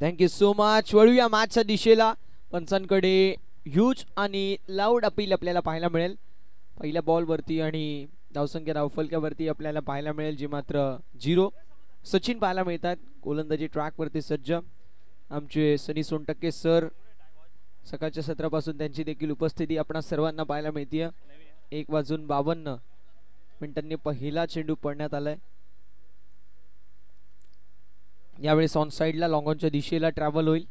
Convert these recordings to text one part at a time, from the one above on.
Thank you so much. वळूया मॅचच्या दिशेला. पंचांकडे huge आणि लाऊड अपील आपल्याला पाहायला मिळेल पहिल्या बॉलवरती आणि धावसंख्या धावफलकावरती आपल्याला पाहायला मिळेल जी मात्र 0. सचिन पाहायला मिळतात गोलंदाजी ट्रॅकवरती सज्ज. आमचे सनी सोनटक्के सर सकाळच्या सत्रापासून त्यांची देखील उपस्थिती आपण सर्वांना पाहायला मिळते. 1:52 पहिला चेंडू पडण्यात आलाय. यावेळेस ऑन साइडला लॉंग ऑनच्या दिशेला ट्रॅव्हल होईल.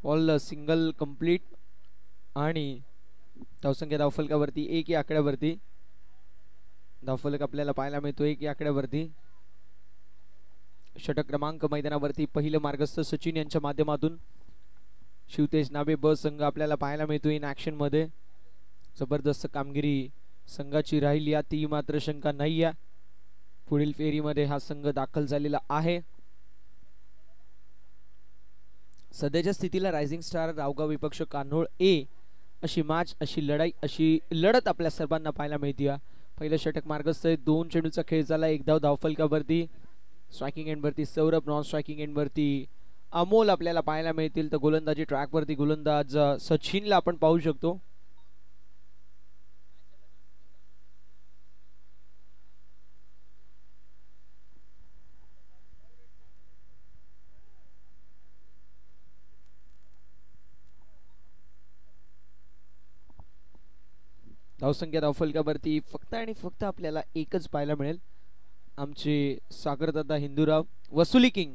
बॉल सिंगल कंप्लीट आणि धावसंख्या धावफलकावरती 1 या आकड्यावरती. धावफलक आपल्याला पाहायला मिळतो 1 या आकड्यावरती. षटक क्रमांक मैदानावरती पहिलं मार्गस्थ सचिन यांच्या माध्यमातून. शिवतेज नावे ब संघ आपल्याला पाहायला मिळतो इन ऍक्शन मध्ये. जबरदस्त कामगिरी संघाची राहिली ती मात्र शंका नाही आहे. पुढील फेरीमध्ये हा संघ दाखल झालेला आहे. सध्याच्या स्थितीला रायझिंग स्टार रावगाव विपक्ष कान्होळ ए अशी मॅच, अशी लढाई, अशी लढत आपल्या सर्वांना पाहायला मिळते. पहिलं षटक मार्गस्थ 2 चेंडूचा खेळ झाला. 1 धाव धावफलकावरती. स्ट्रायकिंग एंडवरती सौरभ, नॉन स्ट्रायकिंग एंडवरती अमोल आपल्याला पाहायला मिळतील. तर गोलंदाजी ट्रॅकवरती गोलंदाज सचिनला आपण पाहू शकतो. धावसंख्या धावफलकावरती फक्त आणि फक्त आपल्याला एकच पाहायला मिळेल. आमचे सागरदादा हिंदूराव वसुली किंग.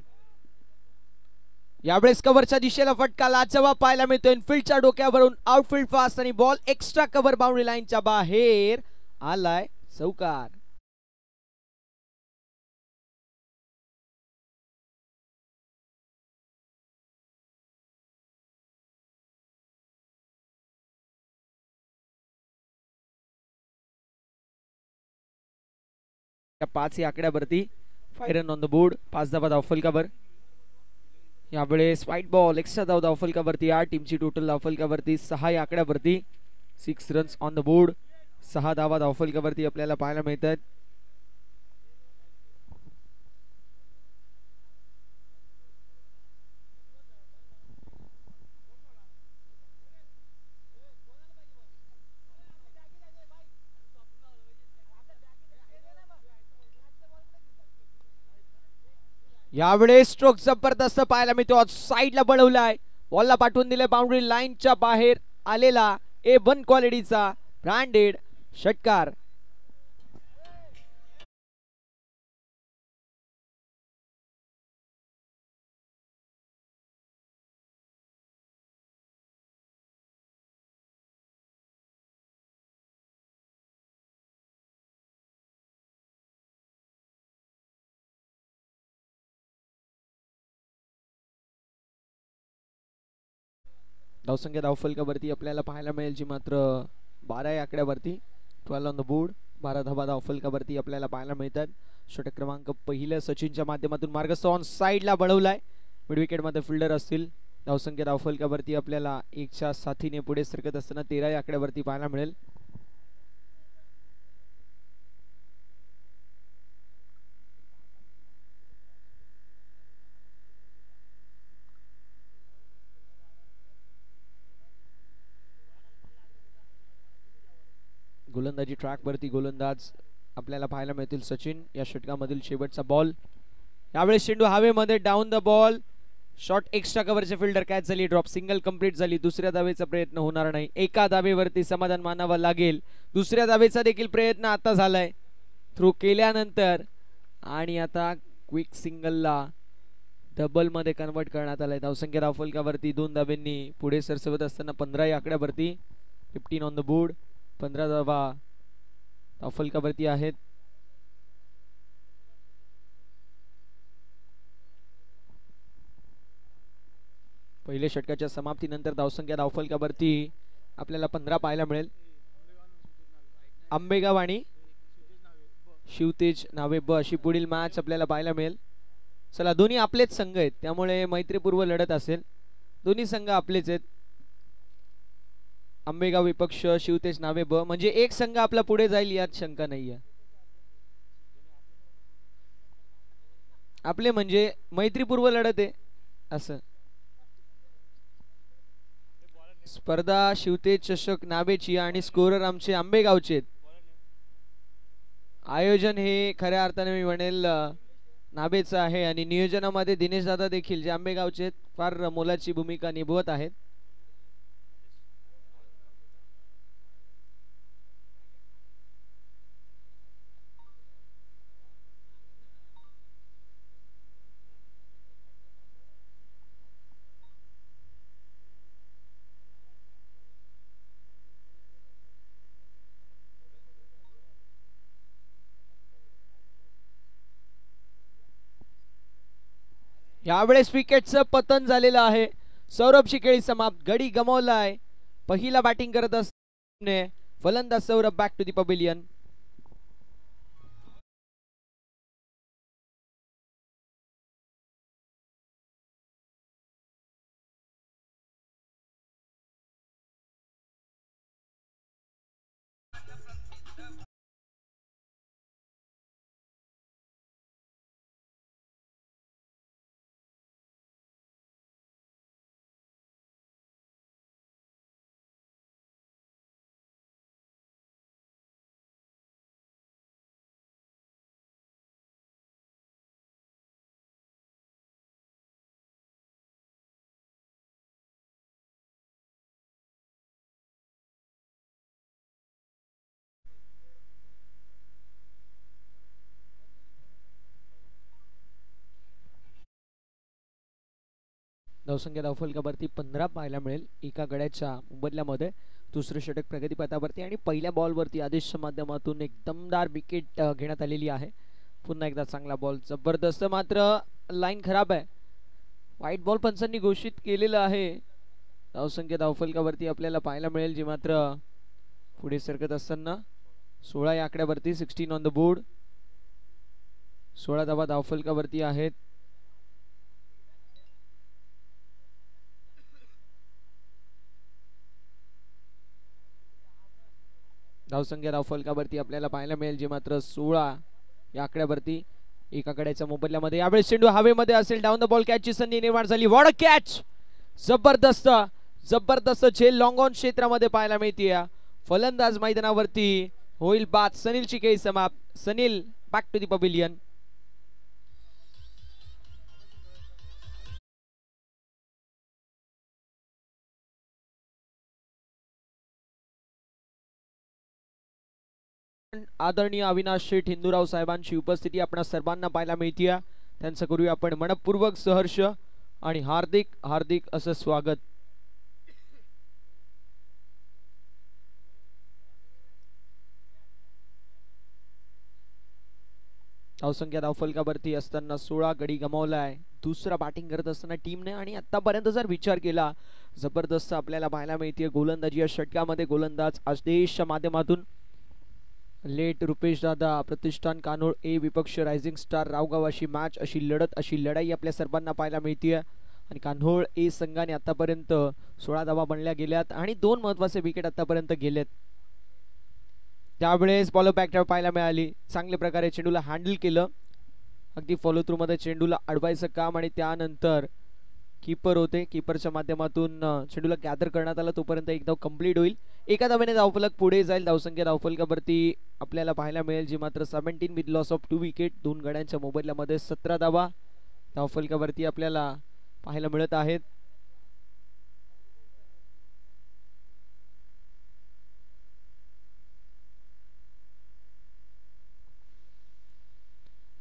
यावेळेस कव्हरच्या दिशेला फटका लाजवाब पाहायला मिळतो. इनफिल्डच्या डोक्यावरून आउटफील्ड फास्ट आणि बॉल एक्स्ट्रा कव्हर बाउंड्री लाईनच्या बाहेर आलाय. चौकार. या 5 या आकड्यावरती. Fire on the board. 5 धावा धावफलकावर. यावेळेस व्हाईट बॉल एक्स्ट्रा धाव धावफलकावरती. 8 टीमची टोटल धावफलकावरती 6 या आकड्यावरती. 6 रन्स ऑन द बोर्ड. 6 धावा धावफलकावरती आपल्याला पाहायला मिळतात. यावेळेस स्ट्रोक जबरदस्त पाहायला मिळतो. साईडला बळवलाय. बॉलला पाठवून दिले बाउंड्री लाईनच्या बाहेर आलेला A1 क्वालिटीचा ब्रँडेड षटकार. धावसंख्या धावफलकावरती आपल्याला पाहायला मिळेल जी मात्र 12 या आकड्यावरती. 12 ऑन द बोर्ड. 12 धावा धावफलकावरती आपल्याला पाहायला मिळतात. षटक क्रमांक पहिलं सचिनच्या माध्यमातून मार्गस्थ ऑन साइडला बळवलाय. मिड विकेट मध्ये फिल्डर असतील. धावसंख्या धावफलकावरती आपल्याला 1च्या साथीने पुढे सरकत असताना 13 या आकड्यावरती पाहायला मिळेल. गोलंदाजी ट्रॅक वरती गोलंदाज आपल्याला पाहायला मिळतील सचिन. या षटकामधील शेवटचा बॉल. यावेळेस चेंडू हवेमध्ये. Down the ball. Shot extra कव्हरचे फिल्डर कॅच झाली. ड्रॉप सिंगल कंप्लीट झाली. दुसऱ्या धावेचा प्रयत्न होणार नाही. एका धावेवरती समाधान मानावं लागेल. दुसऱ्या धावेचा देखील प्रयत्न आता झालाय थ्रो केल्यानंतर आणि आता क्विक सिंगलला डबल मध्ये कन्वर्ट करण्यात आलाय. धावसंख्या धावफलकावरती 2 धावेंनी पुढे सरसवत असताना 15 या आकड्यावरती. 15 ऑन द बोर्ड. 15 धावा धावफलकावरती आहेत. पहिल्या षटकाच्या समाप्तीनंतर धावसंख्या धावफलकावरती आपल्याला 15 पाहायला मिळेल. आंबेगाव आणि शिवतेज नावे ब अशी पुढील मॅच आपल्याला पाहायला मिळेल. चला, दोन्ही आपलेच संघ आहेत त्यामुळे मैत्रीपूर्व लढत असेल. दोन्ही संघ आपलेच आहेत. आंबेगाव विपक्ष शिवतेज नावे ब म्हणजे एक संघ आपला पुढे जाईल यात शंका नाहीये. आपले म्हणजे मैत्रीपूर्व लढत आहे असं. स्पर्धा शिवतेज चषक नाबेची आणि स्कोरर आमचे आंबेगावचे. आयोजन हे खऱ्या अर्थाने मी म्हणेल नाबेचं आहे आणि नियोजनामध्ये दिनेश दादा देखील जे आंबेगावचे फार मोलाची भूमिका निभवत आहेत. यावेळेस विकेटचं पतन झालेलं आहे. सौरभची खेळी समाप्त. गडी गमावलाय. पहिला बॅटिंग करत असताना फलंदाज Saurabh back to the pavilion. धावसंख्या धावफलकावरती 15 पाहायला मिळेल एका गड्याच्या बदल्यामध्ये. दुसरं षटक प्रगतीपथावरती आणि पहिल्या बॉलवरती आदेशच्या माध्यमातून एक दमदार विकेट घेण्यात आलेली आहे. पुन्हा एकदा चांगला बॉल जबरदस्त. मात्र लाईन खराब आहे. व्हाईट बॉल पंचांनी घोषित केलेलं आहे. धावसंख्या धावफलकावरती आपल्याला पाहायला मिळेल जी मात्र पुढे सरकत असताना 16 या आकड्यावरती 16 ऑन द बोर्ड. 16 धावा धावफलकावरती आहेत. धावसंख्या धावफलकावरती आपल्याला पाहायला मिळेल जी मात्र 16 या आकड्यावरती एका कड्याच्या मोबदल्यामध्ये. यावेळेस चेंडू हवेमध्ये असेल. डाऊन द बॉल कॅचची संधी निर्माण झाली. What a catch. जबरदस्त जबरदस्त झेल लॉंग ऑन क्षेत्रामध्ये पाहायला मिळते. फलंदाज मैदानावरती होईल बाद. सनीलची खेळी समाप्त. Sanil back to the pavilion. आदरणीय अविनाश शेठ हिंदूराव साहेबांची उपस्थिती आपणा सर्वांना पाहायला मिळते. त्यांचं करूया आपण मनपूर्वक सहर्ष आणि हार्दिक हार्दिक असं स्वागत. धावसंख्या धावफलकावरती असताना 16 गडी गमावलाय दुसरा बॅटिंग करत असताना टीमने. आणि आतापर्यंत जर विचार केला जबरदस्त आपल्याला पाहायला मिळते गोलंदाजी या षटकामध्ये. गोलंदाज आदेशच्या माध्यमातून लेट रुपेश दादा प्रतिष्ठान कानोळ ए विपक्ष रायझिंग स्टार रावगाव अशी मॅच अशी लढत अशी लढाई आपल्या सर्वांना पाहायला मिळते. आणि कान्होळ ए संघाने आतापर्यंत 16 धावा बनल्या गेल्यात आणि 2 महत्वाचे विकेट आतापर्यंत गेलेत. त्यावेळेस फॉलो बॅक पाहायला मिळाली. चांगल्या प्रकारे चेंडूला हँडल केलं. अगदी फॉलो थ्रू मध्ये चेंडूला अडवायचं काम आणि त्यानंतर कीपर होते. कीपरच्या माध्यमातून चेंडूला गॅदर करण्यात आला. तोपर्यंत एक धाव कंप्लीट होईल. एका धावेने धावफलक पुढे जाईल. धावसंख्या धावफलकावरती आपल्याला पाहायला मिळेल जी मात्र 17 विथ लॉस ऑफ 2 विकेट. 2 गड्यांच्या मोबदल्यामध्ये 17 धावा धावफलकावरती आपल्याला पाहायला मिळत आहेत.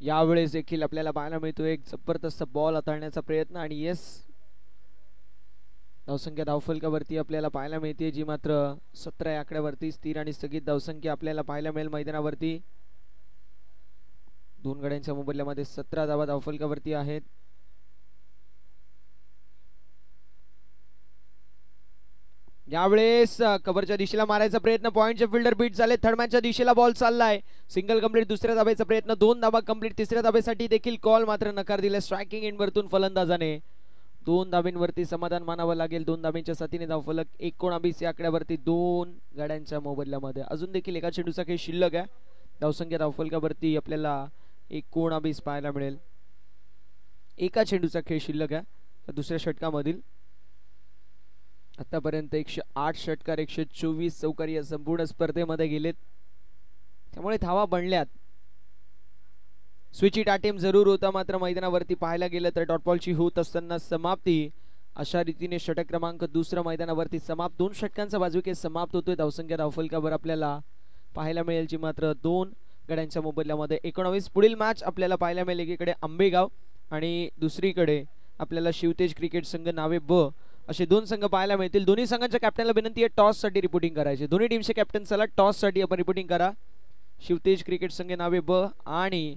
यावेळेस देखील आपल्याला पाहायला मिळतो एक जबरदस्त बॉल हाताळण्याचा प्रयत्न आणि येस धावसंख्या धावफलकावरती आपल्याला पाहायला मिळते जी मात्र 17 या आकड्यावरती स्थिर आणि स्थगित धावसंख्या आपल्याला पाहायला मिळेल मैदानावरती. 2 गड्यांच्या मोबदल्यामध्ये 17 धावा धावफलकावरती आहेत. यावेळेस कव्हरच्या दिशेला मारायचा प्रयत्न. पॉइंटचे फिल्डर बीट झाले. थर्डमॅनच्या दिशेला बॉल चाललाय. Single complete. दुसऱ्या धावेचा प्रयत्न. 2 धावा कंप्लीट. तिसऱ्या धावेसाठी देखील कॉल मात्र नकार दिला स्ट्रायकिंग एंड वरतून फलंदाजाने. 2 धावेंवरती समाधान मानावं लागेल. 2 धावेंच्या साथीने धावफलक 19 या आकड्यावरती 2 गाड्यांच्या मोबदल्यामध्ये. अजून देखील एका चेंडूचा खेळ शिल्लक आहे. धावसंख्या धावफलकावरती आपल्याला 19 पाहायला मिळेल. एका चेंडूचा खेळ शिल्लक आहे दुसऱ्या षटकामधील. आतापर्यंत 108 षटकार 124 चौकार या संपूर्ण स्पर्धेमध्ये गेलेत, त्यामुळे धावा बनल्यात. स्विच इट अटेम्प्ट जरूर होता, मात्र मैदानावरती पाहायला गेलं तर डॉट बॉलची होत असताना समाप्ती. अशा रीतीने षटक क्रमांक दुसरा मैदानावरती समाप्त. 2 षटकांचा बाजूके समाप्त होतोय. धावसंख्या धावफलकावर आपल्याला पाहायला मिळेल जी मात्र 2 गड्यांच्या मोबदल्यामध्ये 19. पुढील मॅच आपल्याला पाहायला मिळेल एकीकडे आंबेगाव आणि दुसरीकडे आपल्याला शिवतेज क्रिकेट संघ नावे ब असे 2 संघ पाहायला मिळतील. दोन्ही संघांच्या कॅप्टनला विनंती आहे टॉस साठी रिपोर्टिंग करायचे. दोन्ही टीमचे कॅप्टन चला टॉस साठी आपण रिपोर्टिंग करा. शिवतेज क्रिकेट संघ नावे ब आणि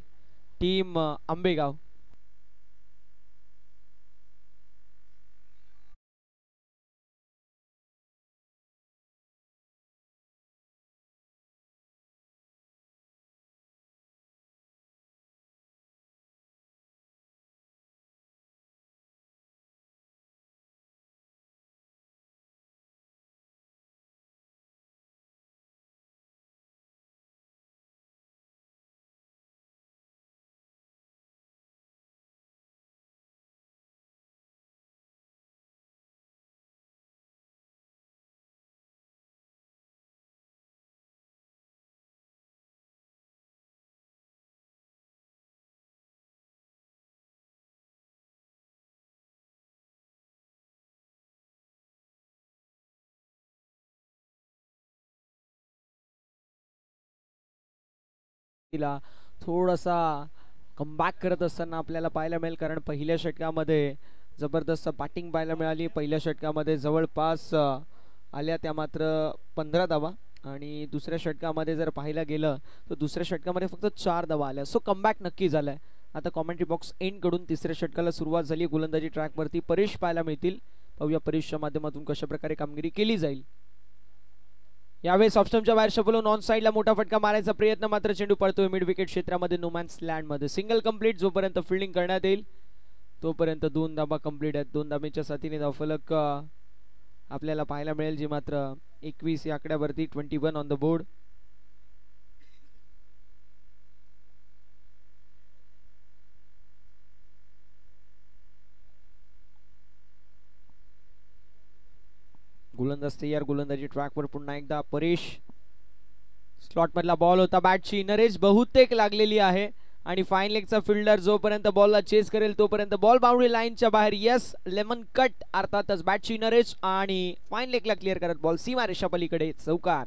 टीम आंबेगाव. थोडासा कमबॅक करत असताना आपल्याला पाहायला मिळेल, कारण पहिल्या षटकामध्ये जबरदस्त बॅटिंग पाहायला मिळाली. पहिल्या षटकामध्ये जवळपास आल्या त्या मात्र 15 धावा आणि दुसऱ्या षटकामध्ये जर पाहायला गेलं तर दुसऱ्या षटकामध्ये फक्त 4 धावा आल्या. सो कमबॅक नक्की झालाय. आता कॉमेंट्री बॉक्स एंड कडून तिसऱ्या षटकाला सुरुवात झाली. गोलंदाजी ट्रॅकवरती परेश पाहायला मिळतील. पाहूया परेशच्या माध्यमातून कशा प्रकारे कामगिरी केली जाईल. यावेळेस ऑफस्टंपच्या बाहेर शपलून ऑन साइडला मोठा फटका मारायचा प्रयत्न, मात्र चेंडू पडतोय मिड विकेट क्षेत्रामध्ये नोमॅन्स लँड मध्ये. Single complete. जोपर्यंत फिल्डिंग करण्यात येईल तोपर्यंत 2 धाबा कंप्लीट आहेत. 2 धाब्यांच्या साथीने धावफलक आपल्याला पाहायला मिळेल जी मात्र 21 या आकड्यावरती. 21 ऑन द बोर्ड. गोलंदाज तयार. गोलंदाजी ट्रॅकवर पुन्हा एकदा परेश. स्लॉट मधला बॉल होता. बॅटची नरेज बहुतेक लागलेली आहे आणि फाईन लेगचा फिल्डर जोपर्यंत बॉलला चेस करेल तोपर्यंत बॉल बाउंड्री लाईनच्या बाहेर. यस, लेमन कट अर्थातच बॅटची नरेज आणि फाईन लेगला क्लिअर करत बॉल सीमा रेषा पलीकडे चौकार.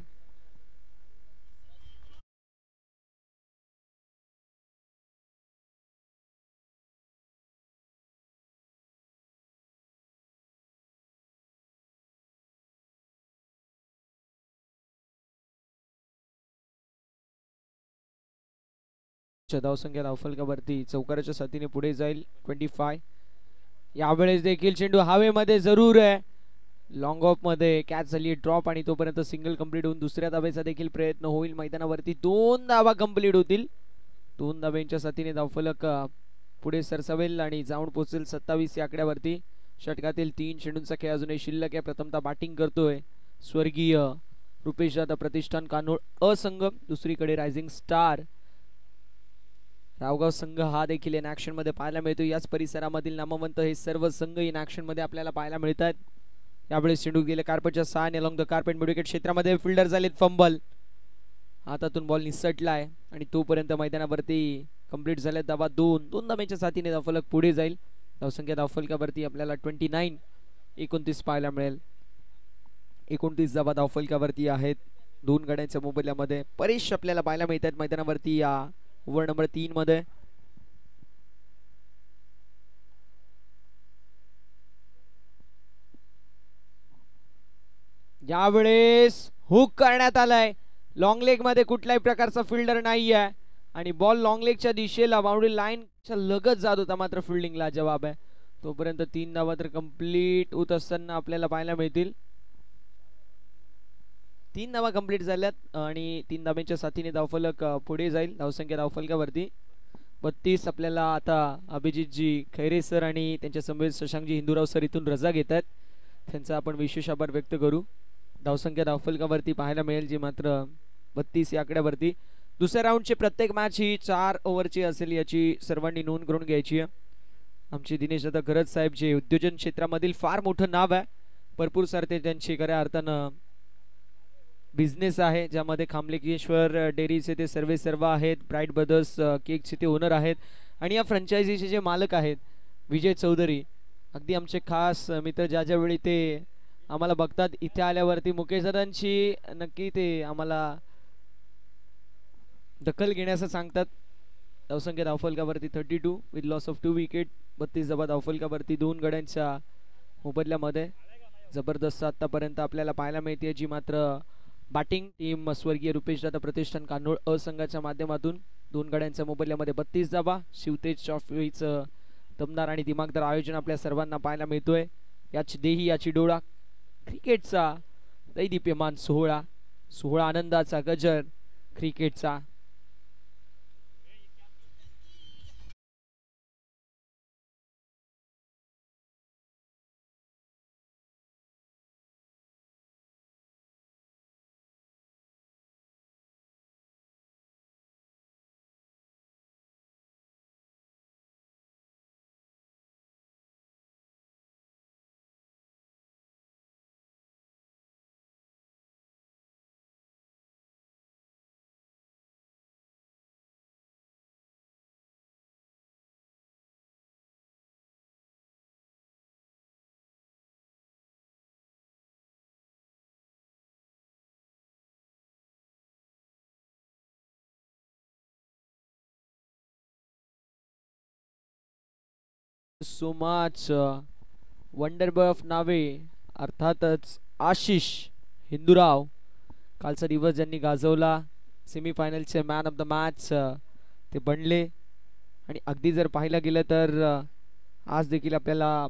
धावसंख्या धावफलकावरती चौकाराच्या साथीने पुढे जाईल. 25. यावेळेस देखील चेंडू हवेमध्ये जरूर आहे. लॉंग ऑफ मध्ये कॅच झाली ड्रॉप आणि तोपर्यंत सिंगल कंप्लीट होऊन दुसऱ्या धावेचा देखील प्रयत्न होईल. मैदानावरती 2 धावा कंप्लीट होतील. 2 धाव्यांच्या साथीने धावफलक पुढे सरसावेल आणि जाऊन पोहोचेल 27 या आकड्यावरती. षटकातील 3 चेंडूंचा खेळ अजूनही शिल्लक आहे. प्रथमतः बॅटिंग करतोय स्वर्गीय रुपेश दादा प्रतिष्ठान कानोळ असंघ. दुसरीकडे रायझिंग स्टार रावगाव संघ हा देखील इन ऍक्शन मध्ये पाहायला मिळतो. याच परिसरामधील नामवंत हे सर्व संघ इन ऍक्शन मध्ये आपल्याला पाहायला मिळतात. यावेळेस चेंडू गेले कार्पेटच्या सहाय्याने along the carpet mid wicket क्षेत्रामध्ये. फिल्डर झालेत फंबल. हातातून बॉल निसटलाय आणि तोपर्यंत मैदानावरती कंप्लीट झाले धावा 2 धाब्यांच्या साथीने धावफलक पुढे जाईल. धावसंख्या धावफलकावरती आपल्याला 29 पाहायला मिळेल. 29 धावा धावफलकावरती आहेत 2 गड्यांच्या मोबदल्यामध्ये. परेश आपल्याला पाहायला मिळतात मैदानावरती या ओव्हर नंबर 3 मध्ये. यावेळेस हुक करण्यात आलाय. लॉंग लेग मध्ये कुठल्याही प्रकारचा फिल्डर नाही आहे आणि बॉल लॉंग लेगच्या दिशेला बाउंड्री लाईनच्या लगत जात होता, मात्र फिल्डिंगला जवाब आहे. तोपर्यंत 3 धावा तर कंप्लीट होत असताना आपल्याला पाहायला मिळतील. 3 धावा कंप्लीट झाल्यात आणि 3 धाब्यांच्या साथीने धावफलक पुढे जाईल. धावसंख्या धावफलकावरती 32. आपल्याला आता अभिजितजी खैरे सर आणि त्यांच्या समवेत शशांकजी हिंदूराव सर इथून रजा घेत आहेत. त्यांचा आपण विशेष आभार व्यक्त करू. धावसंख्या धावफलकावरती पाहायला मिळेल जी मात्र 32 या आकड्यावरती. दुसऱ्या राऊंडची प्रत्येक मॅच ही 4 ओव्हरची असेल याची सर्वांनी नोंद करून घ्यायची आहे. आमचे दिनेश दादा गरज साहेब जे उद्योजन क्षेत्रामधील फार मोठं नाव आहे भरपूर सारे ते त्यांची खऱ्या अर्थानं बिझनेस आहे, ज्यामध्ये खामलेकेश्वर डेअरीचे ते सर्व आहेत. ब्राईट ब्रदर्स केकचे ते ओनर आहेत आणि या फ्रँचायझीचे जे मालक आहेत विजय चौधरी, अगदी आमचे खास मित्र. ज्या ज्यावेळी ते आम्हाला बघतात इथे आल्यावरती मुकेश दादांची नक्की ते आम्हाला दखल घेण्याचं सांगतात. धावसंख्या धावफलकावरती 32 विथ लॉस ऑफ 2 विकेट. 32 धावा धावफलकावरती 2 गड्यांच्या मोबदल्यामध्ये. जबरदस्त आतापर्यंत आपल्याला पाहायला मिळते, जी मात्र बॅटिंग टीम स्वर्गीय रुपेश दादा प्रतिष्ठान कान्होळ अ संघाच्या माध्यमातून 2 गड्यांच्या मोबदल्यामध्ये 32 धावा. शिवतेज ट्रॉफीचं दमदार आणि दिमागदार आयोजन आपल्या सर्वांना पाहायला मिळतोय. याची देही याची डोळा, क्रिकेटचा दैदिप्यमान सोहळा, सोहळा आनंदाचा गजर क्रिकेटचा. So much wonder boy of नावे, अर्थातच आशिष हिंदूराव. कालचा दिवस ज्यांनी गाजवला, सेमीफायनलचे मॅन ऑफ द मॅच ते बनले. आणि अगदी जर पाहायला गेलं तर आज देखील आपल्याला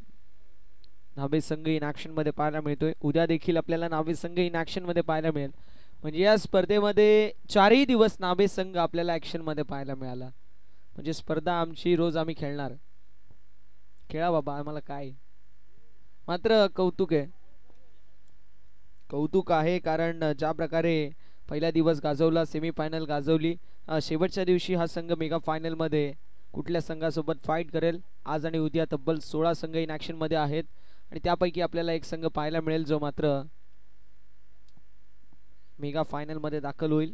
नावे संघ इन ॲक्शन मध्ये पाहायला मिळतोय. उद्या देखील आपल्याला नावे संघ इन ॲक्शन मध्ये पाहायला मिळेल. म्हणजे या स्पर्धेमध्ये 4ही दिवस नावे संघ आपल्याला ॲक्शन मध्ये पाहायला मिळाला. म्हणजे स्पर्धा आमची रोज आम्ही खेळणार. खेळा बाबा, आम्हाला काय. मात्र कौतुक आहे, कौतुक आहे, कारण ज्या प्रकारे पहिला दिवस गाजवला, सेमीफायनल गाजवली, शेवटच्या दिवशी हा संघ मेगा फायनल मध्ये कुठल्या संघासोबत फाईट करेल. आज आणि उद्या तब्बल 16 संघ इन ॲक्शन मध्ये आहेत आणि त्यापैकी आपल्याला एक संघ पाहायला मिळेल जो मात्र मेगा फायनल मध्ये दाखल होईल.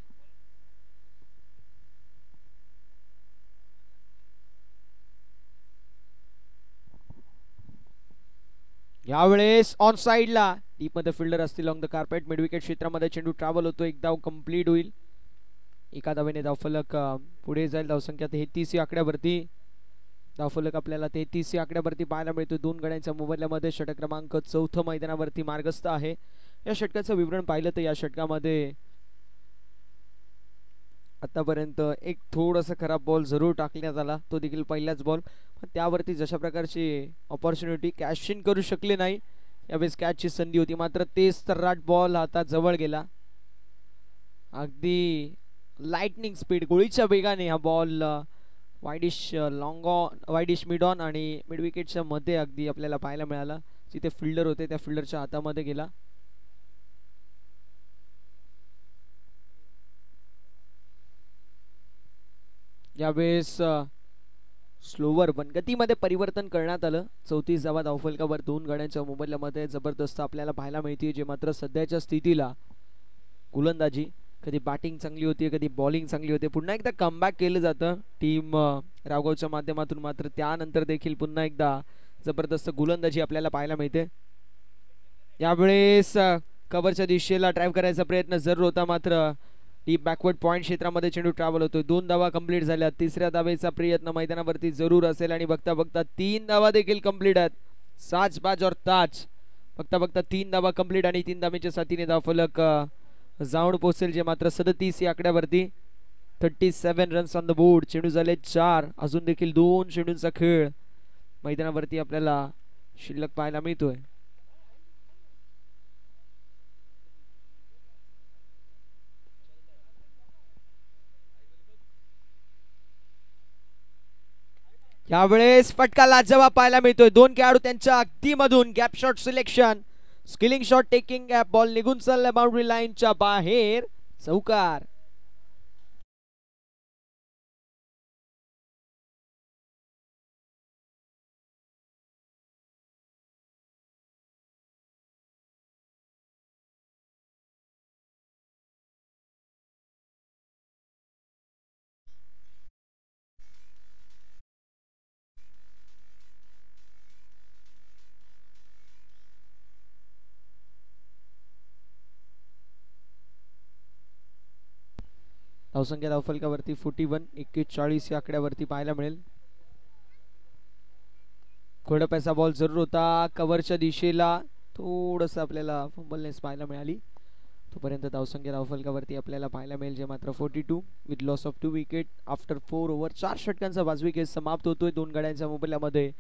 यावेळेस ऑन साइडला डीप मध्ये फिल्डर असतील long the carpet. Mid wicket क्षेत्रामध्ये चेंडू ट्रॅव्हल होतो, एक धाव कंप्लीट होईल. एका धावेने धावफलक पुढे जाईल. धावसंख्या 33 आकड्यावरती. धावफलक आपल्याला 33 आकड्यावरती पाहायला मिळतो. 2 गड्यांच्या मोबदल्यामध्ये षटक क्रमांक 4 मैदानावरती मार्गस्थ आहे. या षटकाचं विवरण पाहिलं तर या षटकामध्ये आतापर्यंत एक थोडासा खराब बॉल जरूर टाकण्यात आला, तो देखील पहिलाच बॉल. पण त्यावरती जशा प्रकारची ऑपॉर्च्युनिटी कॅश इन करू शकले नाही. यावेळेस कॅचची संधी होती, मात्र तेच तर्राट बॉल हातात जवळ गेला. अगदी लाइटनिंग स्पीड, गोळीच्या वेगाने हा ball widish long on, widish mid on आणि मिड विकेटच्या मध्ये अगदी आपल्याला पाहायला मिळाला. जिथे फिल्डर होते त्या फिल्डरच्या हातामध्ये गेला. यावेळेस स्लोवर पण गतीमध्ये परिवर्तन करण्यात आलं. 34 धावा धावफलकावर 2 गड्यांच्या मोबदल्यामध्ये जबरदस्त आपल्याला पाहायला मिळते. जे मात्र सध्याच्या स्थितीला गोलंदाजी, कधी बॅटिंग चांगली होती, कधी बॉलिंग चांगली होते. पुन्हा एकदा कमबॅक केलं जातं टीम रावगावच्या माध्यमातून. मात्र त्यानंतर देखील पुन्हा एकदा जबरदस्त गोलंदाजी आपल्याला पाहायला मिळते. यावेळेस कव्हरच्या दिशेला ड्राईव्ह करायचा प्रयत्न जरूर होता, मात्र डीप बॅकवर्ड पॉइंट क्षेत्रामध्ये चेंडू ट्रॅव्हल होतोय. 2 धावा कंप्लीट झाल्या. तिसऱ्या धावेचा प्रयत्न मैदानावरती जरूर असेल आणि बघता बघता 3 धावा देखील कंप्लीट आहेत. साच बाज और ताज. बघता बघता 3 धावा कंप्लीट आणि 3 धावेच्या साथीने धावफलक जाऊन पोहोचेल, जे मात्र 37 या आकड्यावरती. 37 रन्स ऑन द बोर्ड. चेंडू झाले 4. अजून देखील 2 चेंडूंचा खेळ मैदानावरती आपल्याला शिल्लक पाहायला मिळतोय. यावेळेस फटका लाजवाब पाहायला मिळतोय. 2 खेळाडू त्यांच्या अगदी मधून gap shot selection, skilling shot taking gap, ball निघून चालला बाउंड्री लाईनच्या बाहेर. चौकार. धावसंख्या धावफलकावरती 41, 41 या आकड्यावरती पाहायला मिळेल. खोडप्याचा बॉल जरूर होता कव्हरच्या दिशेला, थोडस आपल्याला फंबलनेस पाहायला मिळाली. तोपर्यंत धावसंख्या धावफलकावरती आपल्याला पाहायला मिळेल जे मात्र 42 with loss of 2 wicket after 4 over. 4 षटकांचा 5 विकेट समाप्त होतोय 2 गड्यांच्या मोबदल्यामध्ये.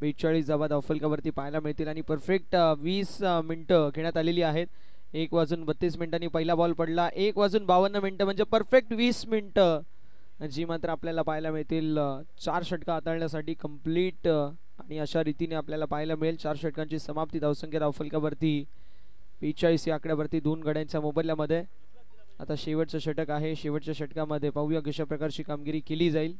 42 धावा धावफलकावरती पाहायला मिळतील आणि परफेक्ट 20 मिनिटं घेण्यात आलेली आहेत. 1:32 पहिला बॉल पडला. 1:52 म्हणजे परफेक्ट 20 मिनिटं जी मात्र आपल्याला पाहायला मिळतील 4 षटका हाताळण्यासाठी कंप्लीट. आणि अशा रीतीने आपल्याला पाहायला मिळेल 4 षटकांची समाप्ती धावसंख्या धावफलकावरती 42 या आकड्यावरती 2 गड्यांच्या मोबदल्यामध्ये. आता शेवटचं षटक आहे. शेवटच्या षटकामध्ये पाहूया कशा प्रकारची कामगिरी केली जाईल.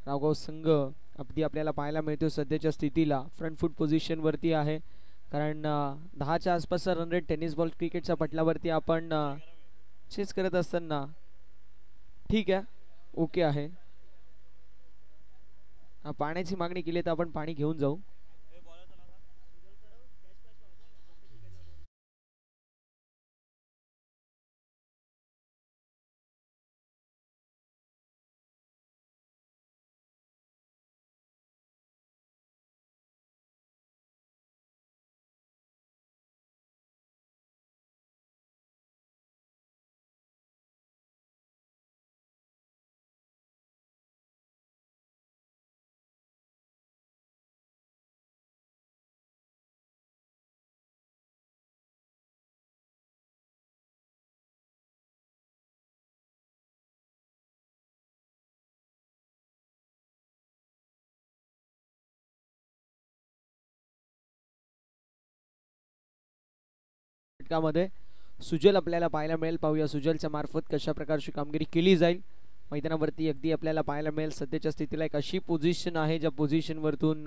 रावगाव संघ अगदी आपल्याला पाहायला मिळतो सध्याच्या स्थितीला फ्रंट फूट पोझिशन वरती आहे, कारण 10च्या आसपासचा रन रेट टेनिस बॉल क्रिकेटच्या पटलावरती आपण चेस करत असताना ठीक आहे, ओके आहे. पाण्याची मागणी केली तर आपण पाणी घेऊन जाऊ. मध्ये सुजल आपल्याला पाहायला मिळेल. पाहूया सुजलच्या मार्फत कशा प्रकारची कामगिरी केली जाईल मैदानावरती. अगदी आपल्याला पाहायला मिळेल सध्याच्या स्थितीला एक अशी पोझिशन आहे ज्या पोझिशन वरतून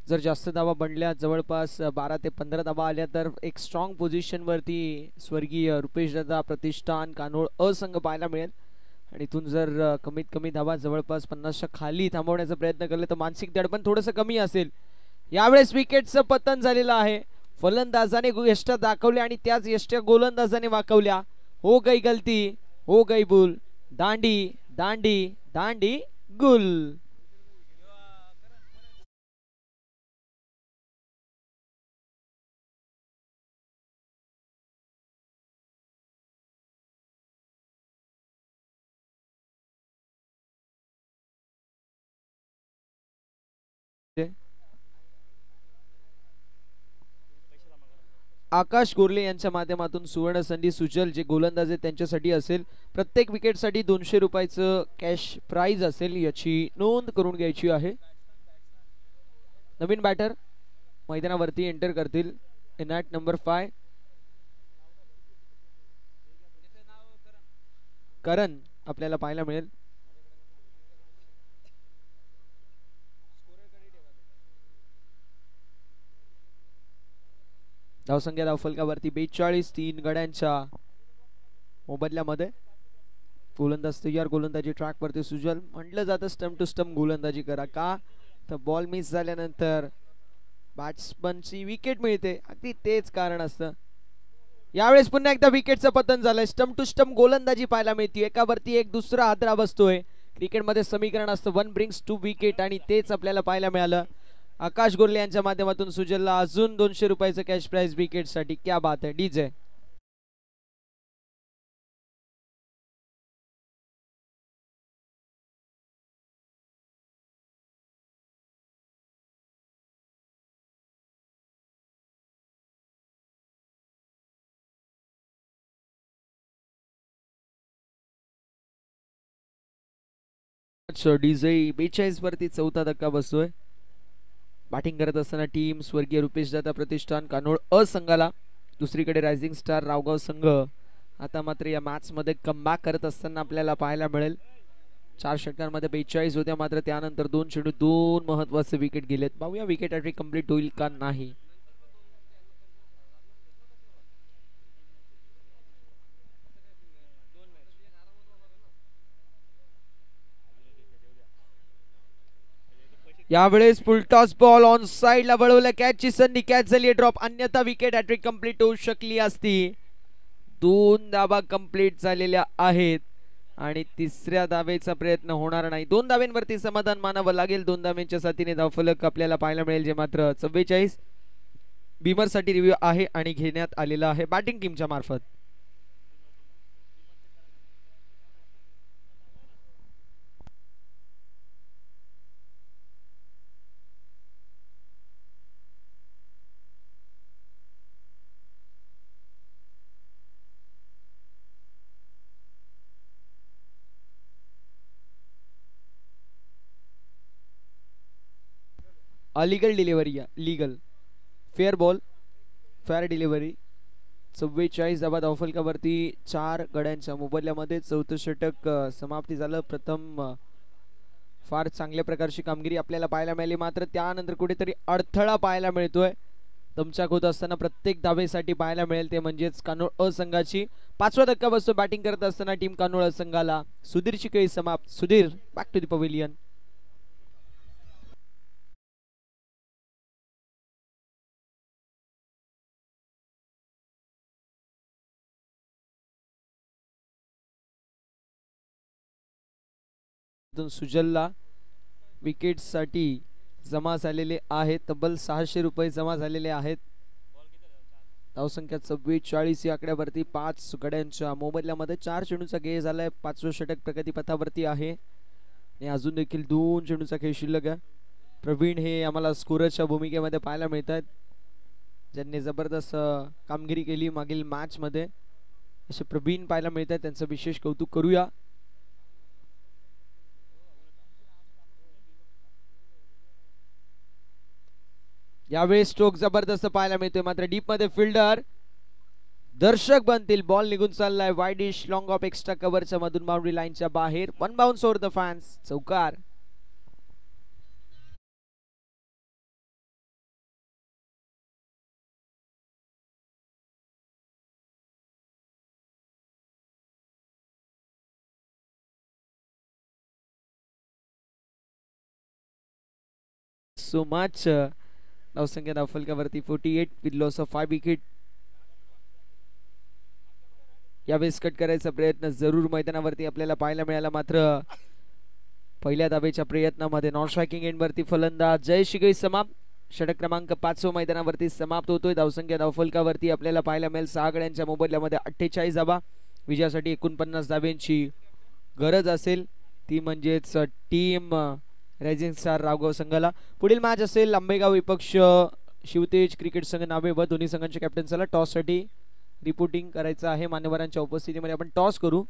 जर जास्त धावा बनल्या, जवळपास 12 ते 15 धावा आल्या तर एक स्ट्रॉंग पोझिशन वरती स्वर्गीय रुपेश दादा प्रतिष्ठान कानोळ असंघ पाहायला मिळेल. आणि इथून जर कमीत कमी धावा जवळपास 50च्या खाली थांबवण्याचा प्रयत्न केले तर मानसिक दडपण थोडंसं कमी असेल. यावेळेस विकेटचं पतन झालेलं आहे. फलंदाजाने यष्ट्या दाखवल्या आणि त्याच यष्ट्या गोलंदाजाने वाकवल्या. हो गई गलती, हो गई भूल, दांडी दांडी दांडी गुल. आकाश गोरले यांच्या माध्यमातून सुवर्ण संधी सुजल जे गोलंदाज आहेत त्यांच्यासाठी असेल. प्रत्येक विकेटसाठी 200 रुपयाचं कॅश प्राइज असेल याची नोंद करून घ्यायची आहे. नवीन बॅटर मैदानावरती एंटर करतील इन ॲट नंबर 5 करण आपल्याला पाहायला मिळेल. धावसंख्या धावफलकावरती 42, 3 गड्यांच्या मोबदल्यामध्ये. गोलंदाज तयार, गोलंदाजी ट्रॅक वरती सुजल. म्हटलं जातं स्टंप टू स्टंप गोलंदाजी करा, का तर बॉल मिस झाल्यानंतर बॅट्समनची विकेट मिळते, अगदी तेच कारण असतं. यावेळेस पुन्हा एकदा विकेटचं पतन झालंय. स्टंप टू स्टंप गोलंदाजी पाहायला मिळते. एकावरती एक दुसरा हादरा बसतोय. क्रिकेटमध्ये समीकरण असतं 1 ब्रिंग्स 2 विकेट आणि तेच आपल्याला पाहायला मिळालं. आकाश गोरले यांच्या माध्यमातून सुजलला अजून 200 रुपयाचं कॅश प्राइज विकेट साठी. क्या बात है डीजे. डीजे 42 वरती चौथा धक्का बसतोय. बॅटिंग करत असताना टीम स्वर्गीय रुपेश दादा प्रतिष्ठान कानोळ असंघाला, दुसरीकडे रायझिंग स्टार रावगाव संघ. आता मात्र या मॅच मध्ये कमबॅक करत असताना आपल्याला पाहायला मिळेल. 4 षटकांमध्ये 42 होत्या, मात्र त्यानंतर 2 चेंडू 2 महत्वाचे विकेट गेलेत. पाहूया विकेट हॅट्रिक कंप्लीट होईल का नाही. यावेळेस फुल टॉस बॉल ऑन साइडला वळवलं, कॅचची संधी, कॅच झाली ड्रॉप, अन्यथा विकेट हॅट्रिक कंप्लीट होऊ शकली असती. 2 धाबा कंप्लीट झालेल्या आहेत आणि तिसऱ्या धावेचा प्रयत्न होणार नाही. 2 धाब्यांवरती समाधान मानावं लागेल. 2 धाब्यांच्या साथीने धावफलक आपल्याला पाहायला मिळेल, जे मात्र 44 बीमर साठी रिव्ह्यू आहे आणि घेण्यात आलेला आहे बॅटिंग टीमच्या मार्फत. Illegal delivery, legal fair ball, fair delivery. 44 धाबा धावफलकावरती 4 गड्यांच्या मोबदल्यामध्ये चौथं षटक समाप्ती झालं. प्रथम फार चांगल्या प्रकारची कामगिरी आपल्याला पाहायला मिळाली, मात्र त्यानंतर कुठेतरी अडथळा पाहायला मिळतोय. दमछाक होत असताना प्रत्येक धावेसाठी पाहायला मिळेल ते म्हणजेच कानोळ अ संघाची. 5वा धक्का बसतो बॅटिंग करत असताना टीम कानोळ अ संघाला. सुधीरची खेळी समाप्त. Sudhir back to the pavilion. सुजलला विकेट साठी जमा झालेले आहेत. तब्बल 600 रुपये जमा झालेले आहेत. धावसंख्या 44 या आकड्यावरती 5 गड्यांच्या मोबदल्यामध्ये 4 चेंडूचा खेळ झालाय. 5वं षटक प्रगतीपथावरती आहे आणि अजून देखील 2 चेंडूचा खेळ शिल्लक आहे. प्रवीण हे आम्हाला स्कोररच्या भूमिकेमध्ये पाहायला मिळत आहेत, ज्यांनी जबरदस्त कामगिरी केली मागील मॅच मध्ये. असे प्रवीण पाहायला मिळत आहेत, त्यांचं विशेष कौतुक करूया. यावेळी स्ट्रोक जबरदस्त पाहायला मिळतोय, मात्र डीप मध्ये फिल्डर दर्शक बनतील. बॉल निघून चाललाय वाईडिश लॉंग ऑफ एक्स्ट्रा कव्हरच्या मधून बाउंड्री लाईनच्या बाहेर. 1 बाउन्स ओव्हर द फॅन्स. चौकार. So much. धावसंख्या धावफलकावरती 48 विथ लॉस ऑफ 5 विकेट. यावेळेस कट करायचा प्रयत्न जरूर मैदानावरती आपल्याला पाहायला मिळाला, मात्र पहिल्या धावेच्या प्रयत्नामध्ये नॉन स्ट्रायकिंग एंडवरती फलंदाज जय शिगई समाप्त. षटक क्रमांक 5 मैदानावरती समाप्त होतोय. धावसंख्या धावफलकावरती आपल्याला पाहायला मिळेल 6 गड्यांच्या मोबदल्यामध्ये 48 धावा. विजयासाठी 49 धाव्यांची गरज असेल, ती म्हणजेच टीम रायझिंग स्टार रावगाव संघाला. पुढील मॅच असेल आंबेगाव विपक्ष शिवतेज क्रिकेट संघ नावे व दोन्ही संघांच्या कॅप्टन्सला टॉस साठी रिपोर्टिंग करायचं आहे. मान्यवरांच्या उपस्थितीमध्ये आपण टॉस करू.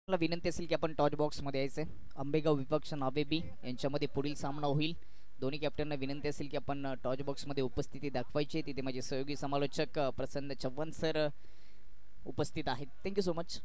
विनंती असेल की आपण टॉच बॉक्स मध्ये यायचे. आंबेगाव विपक्ष नावेबी यांच्यामध्ये पुढील सामना होईल. दोन्ही कॅप्टनना विनंती असेल की आपण टॉच बॉक्स मध्ये उपस्थिती दाखवायची. तिथे माझे सहयोगी समालोचक प्रसन्न चव्हाण सर उपस्थित आहेत. Thank you so much.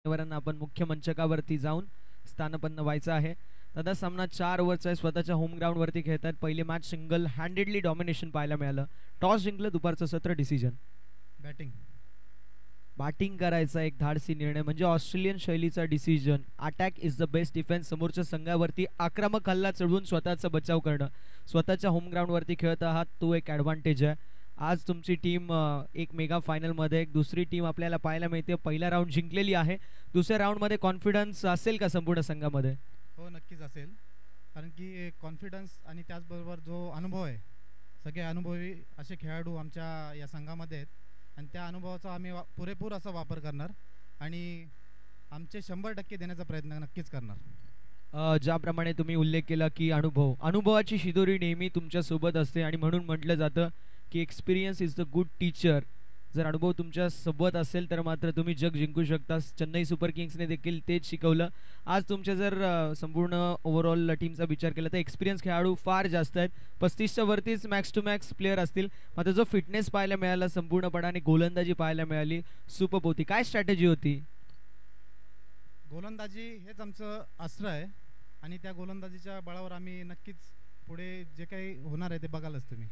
मान्यवरांना आपण मुख्य मंचकावरती जाऊन स्थानपन्न व्हायचं आहे. दादा सामना 4 ओव्हरचा आहे, स्वतःच्या होम ग्राउंड वरती खेळतात. पहिली मॅच सिंगल हँडेडली डॉमिनेशन पाहायला मिळालं. टॉस जिंकलं, दुपारचं सत्र डिसिजन. बॅटिंग करायचा एक धाडसी निर्णय, म्हणजे ऑस्ट्रेलियन शैलीचा decision. Attack is the best defence. समोरच्या संघावरती आक्रमक हल्ला चढवून स्वतःचा बचाव करणं. स्वतःच्या होम ग्राउंड वरती खेळत आहात, तो एक ॲडव्हान्टेज आहे. आज तुमची टीम एक मेगा फायनल मध्ये एक दुसरी टीम आपल्याला पाहायला मिळते. पहिला राऊंड जिंकलेली आहे. दुसऱ्या राऊंड मध्ये कॉन्फिडन्स असेल का संपूर्ण संघामध्ये? हो, नक्कीच असेल, कारण की कॉन्फिडन्स आणि त्याचबरोबर जो अनुभव आहे, सगळे अनुभवी असे खेळाडू आमच्या या संघामध्ये आहेत आणि त्या अनुभवाचा आम्ही पुरेपूर असा वापर करणार आणि आमचे 100% देण्याचा प्रयत्न नक्कीच करणार. ज्याप्रमाणे तुम्ही उल्लेख केला की अनुभवाची शिदोरी नेहमी तुमच्या सोबत असते आणि म्हणून म्हटलं जातं की experience is the good teacher. जर अनुभव तुमच्या सोबत असेल तर मात्र तुम्ही जग जिंकू शकता. चेन्नई सुपर किंग्सने देखील तेच शिकवलं. आज तुमच्या जर संपूर्ण ओव्हरऑल टीमचा विचार केला तर एक्सपिरियन्स खेळाडू फार जास्त आहेत. 35च्या वरतीच मॅक्स टू मॅक्स प्लेयर असतील. मात्र जो फिटनेस पाहायला मिळाला संपूर्णपणे आणि गोलंदाजी पाहायला मिळाली, सुपर होती. काय स्ट्रॅटेजी होती? गोलंदाजी हेच आमचं अस्त्र आहे आणि त्या गोलंदाजीच्या बळावर आम्ही नक्कीच पुढे जे काही होणार आहे ते बघालच तुम्ही.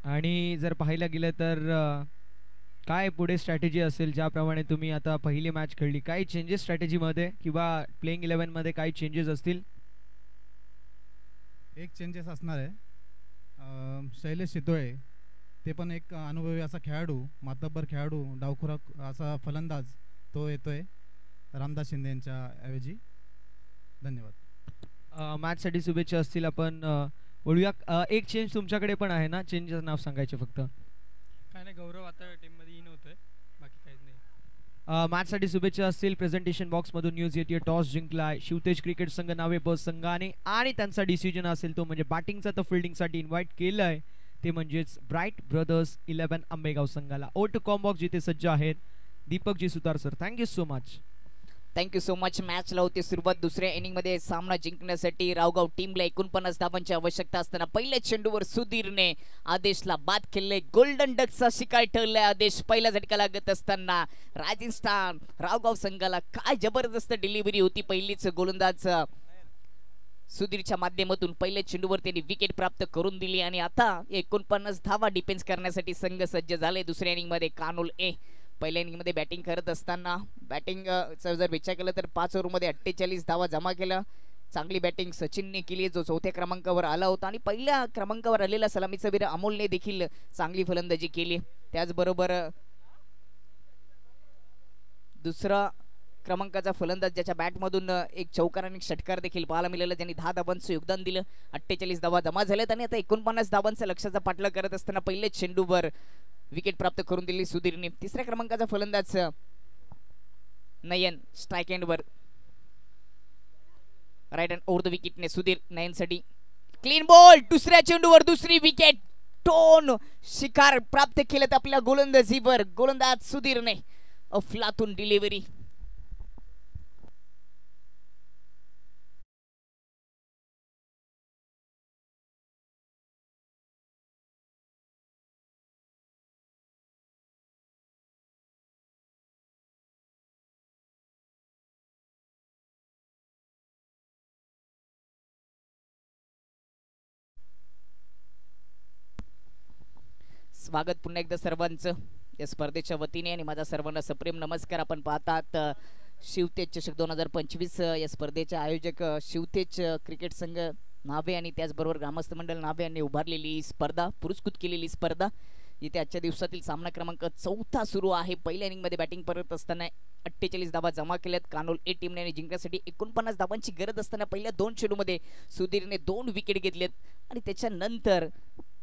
आणि जर पाहायला गेलं तर काय पुढे स्ट्रॅटेजी असेल? ज्याप्रमाणे तुम्ही आता पहिली मॅच खेळली, काही चेंजेस स्ट्रॅटेजीमध्ये किंवा प्लेइंग 11 मध्ये काही चेंजेस असतील? एक चेंजेस असणार आहे. शैलेश शितोळे, ते पण एक अनुभवी असा खेळाडू, मातब्बर खेळाडू, डावखुरा असा फलंदाज, तो येतोय रामदास शिंदे यांच्या ऐवजी. धन्यवाद. मॅचसाठी शुभेच्छा असतील. आपण बोलूया. एक चेंज तुमच्याकडे पण आहे ना? चेंजचं नाव सांगायचे फक्त. काय नाही, गौरव आता टीममध्ये इन होतोय, बाकी काहीच नाही. मॅचसाठी शुभेच्छा असतील. प्रेझेंटेशन बॉक्समधून न्यूज येते. टॉस जिंकलाय शिवतेज क्रिकेट संघ नावे बस संघाने आणि त्यांचा डिसिजन असेल तो म्हणजे बॅटिंगचा तर फिल्डिंगसाठी इन्व्हाइट केलंय, ते म्हणजेच ब्राईट ब्रदर्स 11 आंबेगाव संघाला. ओ टू कॉम्बॉक्स जिथे सज्ज आहेत दीपकजी Sutar sir. Thank you so much. Thank you so much. मॅचला होती सुरुवात. दुसऱ्या इनिंगमध्ये सामना जिंकण्यासाठी रावगाव टीमला 49 धावांची आवश्यकता असताना पहिल्या चेंडूवर सुधीरने आदेशला बाद केले. गोल्डन डकचा शिकार ठरलाय आदेश. पहिला झटका लागत असताना रायझिंग स्टार रावगाव संघाला काय जबरदस्त डिलिव्हरी होती. पहिलीच गोलंदाज सुधीरच्या माध्यमातून पहिल्या चेंडूवर त्यांनी विकेट प्राप्त करून दिली आणि आता 49 धावा डिफेन्स करण्यासाठी संघ सज्ज झाले. दुसऱ्या इनिंगमध्ये कानोल ए पहिल्या इनिंगमध्ये बॅटिंग करत असताना बॅटिंगचा जर विचार केला तर 5 ओव्हरमध्ये 48 धावा जमा केला. चांगली बॅटिंग सचिनने केली, जो 4थ्या क्रमांकावर आला होता आणि पहिल्या क्रमांकावर आलेला सलामीचा वीर अमोलने देखील चांगली फलंदाजी केली. त्याचबरोबर दुसरा क्रमांकाचा फलंदाज ज्याच्या बॅटमधून एक चौकार आणि षटकार देखील पाहायला मिळाला, ज्यांनी 10 धावांचं योगदान दिलं. 48 धावा जमा झाल्यात आणि आता 49 धावांचा लक्ष्याचा पाठलाग करत असताना पहिल्या चेंडूवर विकेट प्राप्त करून दिली सुधीरने. तिसऱ्या क्रमांकाचा फलंदाज नयन स्ट्राइक एंडवर राईट हँड ओव्हर द विकेटने सुधीर नयनसाठी क्लीन बॉल. दुसऱ्या चेंडूवर दुसरी विकेट. टोन शिकार प्राप्त केलेत आपल्या गोलंदाजीवर गोलंदाज सुधीरने. अफलातून डिलिव्हरी. स्वागत पुन्हा एकदा सर्वांचं या स्पर्धेच्या वतीने आणि माझा सर्वांना सप्रेम नमस्कार. आपण पाहतात शिवतेज चषक 2025 या स्पर्धेचे आयोजक शिवतेज क्रिकेट संघ नावे आणि त्याचबरोबर ग्रामस्थ मंडळ नावे यांनी उभारलेली स्पर्धा, पुरस्कृत केलेली स्पर्धा. इथे आजच्या दिवसातील सामना क्रमांक 4 सुरू आहे. पहिल्या इनिंगमध्ये बॅटिंग करत असताना 48 धावा जमा केल्यात कानोल ए टीमने. जिंकण्यासाठी 49 धावांची गरज असताना पहिल्या 2 चेंडूमध्ये सुधीरने 2 विकेट घेतलेत आणि त्याच्यानंतर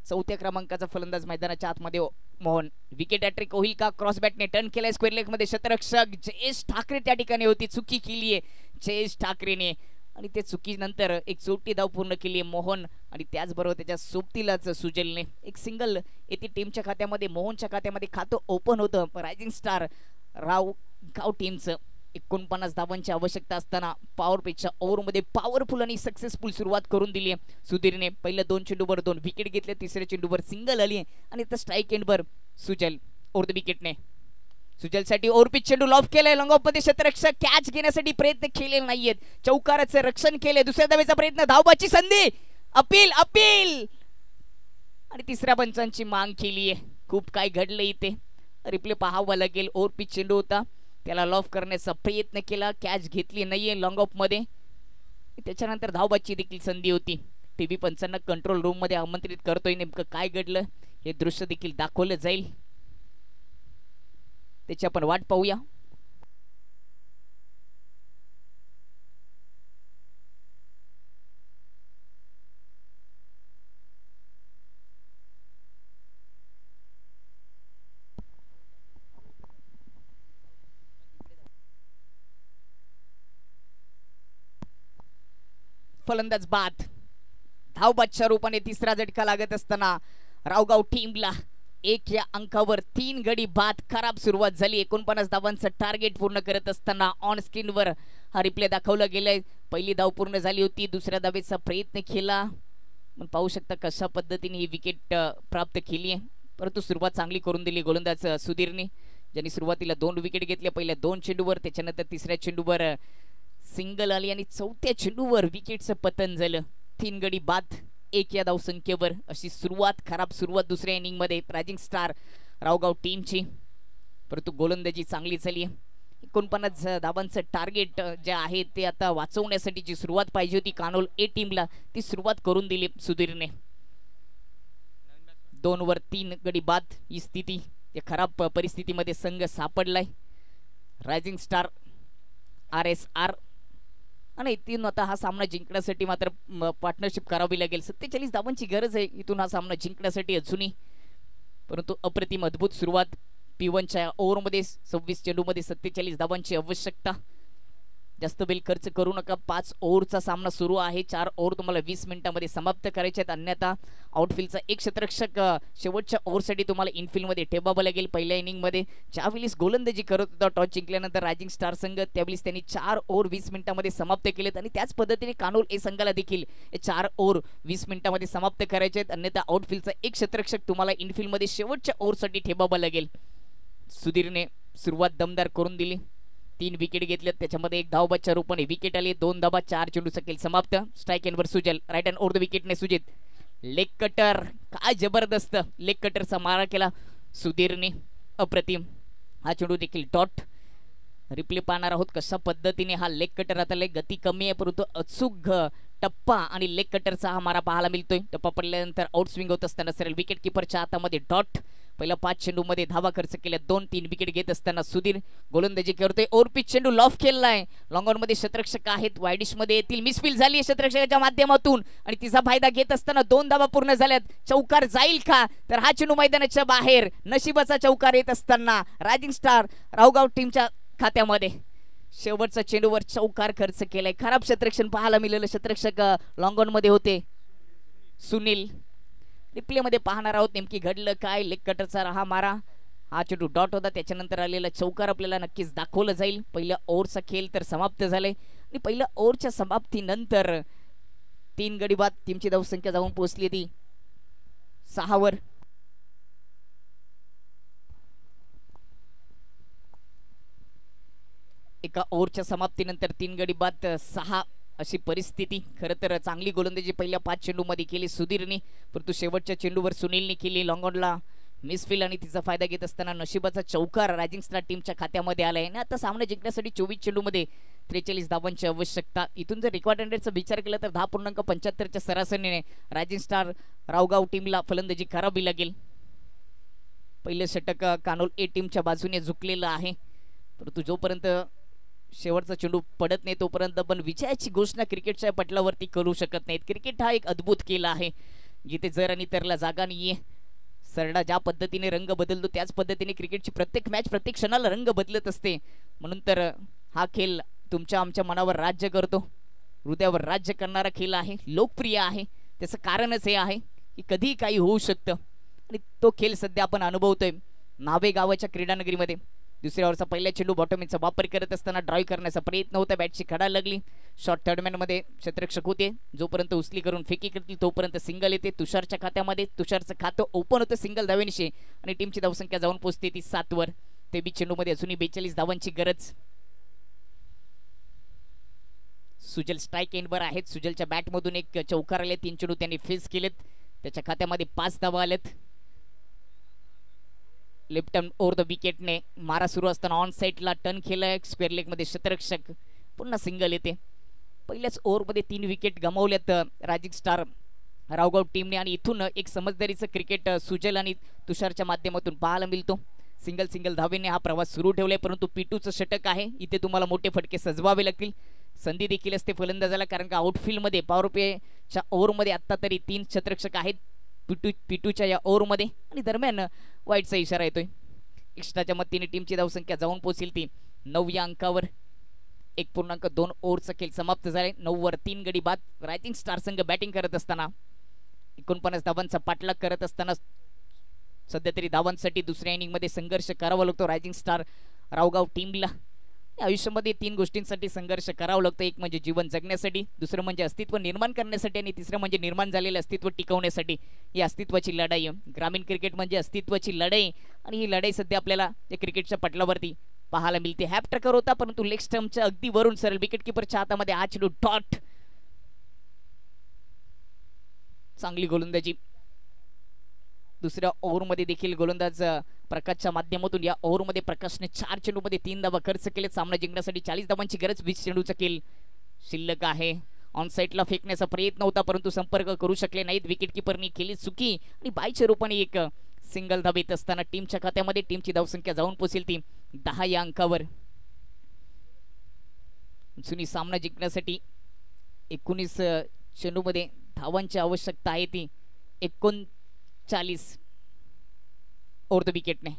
4थ्या क्रमांकाचा फलंदाज मैदानाच्या आतमध्ये मोहन. विकेट हॅट्रिक होईल का? क्रॉस बॅटने टर्न केलाय स्क्वेअर लेग मध्ये. शतरक्षक जयेश ठाकरे त्या ठिकाणी होती. चुकी केली आहे जयेश ठाकरेने आणि त्या चुकीनंतर एक 34 धाव पूर्ण केली आहे मोहन आणि त्याचबरोबर त्याच्या सोबतीलाच सुजलने एक सिंगल येथे टीमच्या खात्यामध्ये, मोहनच्या खात्यामध्ये खातं ओपन होतं. रायझिंग स्टार रावगाव टीमचं 49 धावांची आवश्यकता असताना पॉवर पेच्या ओव्हरमध्ये पॉवरफुल आणि सक्सेसफुल सुरुवात करून दिली आहे सुधीरने. पहिल्या 2 चेंडूवर 2 विकेट घेतले. तिसऱ्या चेंडूवर सिंगल आली आणि आता स्ट्राइक एंडवर सुजल ओव्हर द विकेटने सुजलसाठी ओव्हरपिच चेंडू लॉफ केलाय, लॉंग ऑफ मध्ये क्षेत्ररक्षक कॅच घेण्यासाठी प्रयत्न केलेले नाहीयेत, चौकाराचे रक्षण केले, दुसऱ्या धावेचा प्रयत्न, धावबाची संधी, अपील अपील आणि तिसऱ्या पंचांची मांग केली आहे. खूप काय घडलं इथे, रिप्ले पाहावं लागेल. ओव्हरपिच चेंडू होता, त्याला लॉफ करण्याचा प्रयत्न केला, कॅच घेतली नाहीये लॉंग ऑफ मध्ये, त्याच्यानंतर धावबाची देखील संधी होती. टीव्ही पंचांना कंट्रोल रूम मध्ये आमंत्रित करतोय, नेमकं काय घडलं हे दृश्य देखील दाखवलं जाईल, त्याची आपण वाट पाहूया. फलंदाज बाद, धावबादच्या रूपाने तिसरा झटका लागत असताना रावगाव टीमला 1 या अंकावर 3 गडी बाद. खराब सुरुवात झाली, 49 धावांचं टार्गेट पूर्ण करत असताना ऑन स्क्रीनवर हा रिप्ले दाखवला गेलाय. पहिली धाव पूर्ण झाली होती, दुसऱ्या धावेचा प्रयत्न केला, पण पाहू शकता कशा पद्धतीने ही विकेट प्राप्त केली आहे. परंतु सुरुवात चांगली करून दिली गोलंदाज सुधीरने, ज्यांनी सुरुवातीला 2 विकेट घेतल्या, पहिल्या 2 चेंडूवर, त्याच्यानंतर तिसऱ्या चेंडूवर सिंगल आली आणि चौथ्या चेंडूवर विकेटचं पतन झालं. 3 गडी बाद 1 या धावसंख्येवर, अशी सुरुवात, खराब सुरुवात दुसऱ्या इनिंग मध्ये रायझिंग स्टार रावगाव टीमची. परंतु गोलंदाजी चांगली झाली. 49 धावांचं टार्गेट जे आहे ते आता वाचवण्यासाठी जी सुरुवात पाहिजे होती कानोल ए टीमला, ती सुरुवात करून दिली सुधीरने. 2 वर 3 गडी बाद ही स्थिती, या खराब परिस्थितीमध्ये संघ सापडलाय. रायझिंग स्टार RSR आणि इथून आता हा सामना जिंकण्यासाठी मात्र पार्टनरशिप करावी लागेल. 47 धावांची गरज आहे इथून हा सामना जिंकण्यासाठी अजूनही. परंतु अप्रतिम अद्भुत सुरुवात. P1च्या ओव्हरमध्ये 26 चेंडूमध्ये 47 धावांची आवश्यकता. जास्त बेल खर्च करू नका, 5 ओव्हरचा सामना सुरू आहे. 4 ओव्हर तुम्हाला 20 मिनिटांमध्ये समाप्त करायचे आहेत, अन्यथा आउटफील्डचा एक क्षेत्ररक्षक शेवटच्या ओव्हरसाठी तुम्हाला इनफील्डमध्ये ठेवावं लागेल. पहिल्या इनिंगमध्ये ज्यावेळेस गोलंदाजी करत होता टॉस जिंकल्यानंतर रायझिंग स्टार संघ, त्यावेळेस त्यांनी 4 ओव्हर 20 मिनिटांमध्ये समाप्त केलेत आणि त्याच पद्धतीने कानोल ए संघाला देखील 4 ओव्हर 20 मिनिटांमध्ये समाप्त करायचे आहेत, अन्यथा आउटफील्डचा एक क्षेत्ररक्षक तुम्हाला इनफील्डमध्ये शेवटच्या ओव्हरसाठी ठेवावं लागेल. सुधीरने सुरुवात दमदार करून दिली, 3 विकेट घेतल्यात, त्याच्यामध्ये 1 धावबादच्या रूपाने विकेट आली, 2 धाबा, 4 चेंडूचा खेळ समाप्त. स्ट्राइक एंडवर Sujal, right hand over the विकेटने सुजित, लेग कटर, काय जबरदस्त लेग कटरचा मारा केला सुधीरने, अप्रतिम. हा चेंडू देखील डॉट. रिप्ले पाहणार आहोत कशा पद्धतीने हा लेग कटर, आता लेग गती कमी आहे परंतु अचूक टप्पा आणि लेग कटरचा हा मारा पाहायला मिळतोय. टप्पा पडल्यानंतर आउट स्विंग होत असताना सरळ विकेट किपरच्या हातामध्ये डॉट. पहिला 5 चेंडूमध्ये धावा खर्च केल्या, 2-3 विकेट घेत असताना सुधीर गोलंदाजी करतोय. ओव्हरपिच चेंडू लॉफ केलाय, लॉंग ऑन मध्ये क्षेत्ररक्षक आहेत, वायडिश मध्ये येतील, मिसफील झाली आहे क्षेत्ररक्षकाच्या माध्यमातून आणि तिचा फायदा घेत असताना 2 धावा पूर्ण झाल्यात. चौकार जाईल का, तर हा चेंडू मैदानाच्या बाहेर, नशिबाचा चौकार येत असताना रायझिंग स्टार रावगाव टीमच्या खात्यामध्ये. शेवटचा चेंडूवर चौकार खर्च केलाय, खराब क्षेत्ररक्षण पाहायला मिळालं, क्षेत्ररक्षक लॉंग ऑन मध्ये होते सुनील. रिप्ले मध्ये पाहणार आहोत नेमकी घडलं काय. लेग कटरचा हा मारा, हा चेंडू डॉट होता, त्याच्यानंतर आलेला चौकार आपल्याला नक्कीच दाखवलं जाईल. पहिल्या ओव्हरचा खेळ तर समाप्त झालाय आणि पहिल्या ओव्हरच्या समाप्तीनंतर 3 गडी बाद, टीमची धावसंख्या जाऊन पोहोचली ती 6 वर. एका ओव्हरच्या समाप्तीनंतर 3 गडी बाद 6 अशी परिस्थिती. खरं तर चांगली गोलंदाजी पहिल्या 5 चेंडूमध्ये केली सुधीरने, परंतु शेवटच्या चेंडूवर सुनीलने केली. लॉंग ऑनला मिसफील आणि तिचा फायदा घेत असताना नशिबाचा चौकार रायझिंग स्टार टीमच्या खात्यामध्ये आलाय आणि आता सामना जिंकण्यासाठी 24 चेंडूमध्ये 43 धावांची आवश्यकता. इथून जर रेकॉर्ड रनरेटचा विचार केला तर 10.75च्या सरासरीने रायझिंग स्टार रावगाव टीमला फलंदाजी करावी लागेल. पहिलं षटक कानोल ए टीमच्या बाजूने झुकलेलं आहे, परंतु जोपर्यंत शेवटचा चेंडू पडत नाही तोपर्यंत पण विजयाची घोषणा क्रिकेटच्या पटलावरती करू शकत नाहीत. क्रिकेट हा एक अद्भुत खेळ आहे जिथे जर आणि तरला जागा नाहीये. सरडा ज्या पद्धतीने रंग बदलतो त्याच पद्धतीने क्रिकेटची प्रत्येक मॅच प्रत्येक क्षणाला रंग बदलत असते. म्हणून तर हा खेळ तुमच्या आमच्या मनावर राज्य करतो, हृदयावर राज्य करणारा खेळ आहे, लोकप्रिय आहे. त्याचं कारणच हे आहे की कधीही काही होऊ शकतं आणि तो खेळ सध्या आपण अनुभवतोय नावे गावाच्या क्रीडानगरीमध्ये. दुसऱ्या ओव्हरचा पहिला चेंडू बॉटमिनचा वापर करत असताना ड्राईव्ह करण्याचा प्रयत्न होता, बॅटची खडा लागली. शॉर्ट थर्डमॅन मध्ये क्षेत्ररक्षक होते, जोपर्यंत उचली करून फेकी करतील तोपर्यंत सिंगल येते तुषारच्या खात्यामध्ये. तुषारचं खातं ओपन होतं सिंगल धावेनिशी आणि टीमची धावसंख्या जाऊन पोहोचते ती 7 वर. ते बी चेंडूमध्ये अजूनही 42 धावांची गरज. सुजल स्ट्राईक एंडवर आहेत. सुजलच्या बॅटमधून एक चौकार आले, 3 चेंडू त्यांनी फेस केलेत, त्याच्या खात्यामध्ये 5 धावा आलेत. लेफ्ट टर्न ओव्हर द विकेटने मारा सुरू असताना ऑन साईडला टर्न केलाय स्क्वेअर लेग मध्ये क्षेत्ररक्षक, पुन्हा सिंगल येते. पहिल्याच ओव्हरमध्ये 3 विकेट गमावल्यात रायझिंग स्टार रावगाव टीमने आणि इथून एक समजदारीचं क्रिकेट सुजल आणि तुषारच्या माध्यमातून पाहायला मिळतो. सिंगल सिंगल धावेने हा प्रवास सुरू ठेवलाय, परंतु पिटूचं षटक आहे, इथे तुम्हाला मोठे फटके सजवावे लागतील. संधी देखील असते फलंदाजाला, कारण का आउटफील्डमध्ये पॉवर प्लेच्या ओव्हरमध्ये आत्ता तरी 3 क्षेत्ररक्षक आहेत पिटूच्या या ओव्हरमध्ये आणि दरम्यान वाईटचा इशारा येतोय. एक्स्ट्राच्या मदतीने टीमची धावसंख्या जाऊन पोहोचेल ती 9 या अंकावर. 1.2 ओव्हरचा खेळ समाप्त झालाय. 9 वर 3 गडी बाद. रायझिंग स्टार संघ बॅटिंग करत असताना 49 धावांचा पाठलाग करत असताना सध्या तरी धावांसाठी दुसऱ्या इनिंगमध्ये संघर्ष करावा लागतो रायझिंग स्टार रावगाव टीमला. आयुष्यामध्ये 3 गोष्टींसाठी संघर्ष करावा लागतो. एक म्हणजे जीवन जगण्यासाठी, दुसरं म्हणजे अस्तित्व निर्माण करण्यासाठी आणि तिसरं म्हणजे निर्माण झालेलं अस्तित्व टिकवण्यासाठी. ही अस्तित्वाची लढाई आहे. ग्रामीण क्रिकेट म्हणजे अस्तित्वाची लढाई आणि ही लढाई सध्या आपल्याला या क्रिकेटच्या पटलावरती पाहायला मिळते. हॅप ट्रकर होता, परंतु लेग स्टंपच्या अगदी वरून सरळ विकेट किपरच्या हातामध्ये हा चेंडू डॉट. चांगली गोलंदाजी. दुसऱ्या ओव्हरमध्ये देखील गोलंदाज प्रकाशच्या माध्यमातून या ओव्हरमध्ये प्रकाशने 4 चेंडूमध्ये 3 धावा खर्च केले. सामना जिंकण्यासाठी 40 धावांची गरज. 20 चेंडूचा खेळ शिल्लक आहे. ऑन साईडला फेकण्याचा प्रयत्न होता, परंतु संपर्क करू शकले नाहीत. विकेट किपरनी केली चुकी आणि बायच्या रूपाने एक सिंगल धाव येत असताना टीमच्या खात्यामध्ये टीमची धावसंख्या जाऊन पोहोचेल ती 10 या अंकावर. जुनी सामना जिंकण्यासाठी 19 चेंडूमध्ये धावांची आवश्यकता आहे ती 39 ओव्हर द विकेटने.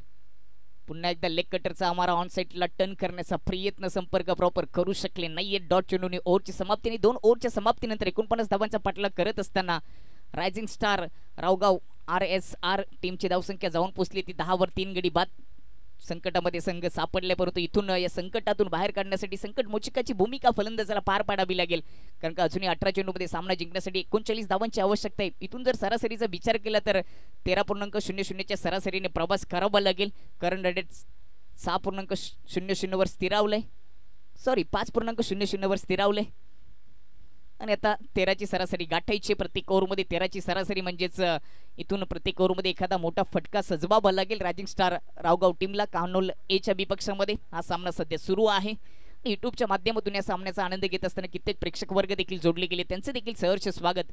पुन्हा एकदा लेग कटरचा आमारा ऑन साईडला टर्न करण्याचा प्रयत्न, संपर्क प्रॉपर करू शकले नाहीये. डॉट चेंडूने ओव्हरची समाप्ती आणि 2 ओव्हरच्या समाप्तीनंतर 49 धावांचा पाठलाग करत असताना रायझिंग स्टार रावगाव RSR टीमची धावसंख्या जाऊन पोहोचली ती 10 वर 3 गडी बाद. संकटामध्ये संघ सापडले, परंतु इथून या संकटातून बाहेर काढण्यासाठी संकट मोचकाची भूमिका फलंदाजाला पार पाडावी लागेल, कारण का अजूनही 18 चेंडूमध्ये सामना जिंकण्यासाठी 39 धावांची आवश्यकता आहे. इथून जर सरासरीचा विचार केला तर 13.00 च्या सरासरीने प्रवास करावा लागेल. करंट रेट 6.00 वर स्थिरावलंय, 5.00 वर स्थिरावलंय आणि आता 13ची सरासरी गाठायची. प्रत्येक ओव्हरमध्ये 13ची सरासरी म्हणजेच इथून प्रत्येक ओव्हरमध्ये एखादा मोठा फटका सजवावा लागेल रायझिंग स्टार रावगाव टीमला. कानोल एच्या विपक्षामध्ये हा सामना सध्या सुरू आहे. युट्यूबच्या माध्यमातून या सामन्याचा आनंद घेत असताना कित्येक प्रेक्षक वर्ग देखील जोडले गेले, त्यांचे देखील सहर्ष स्वागत.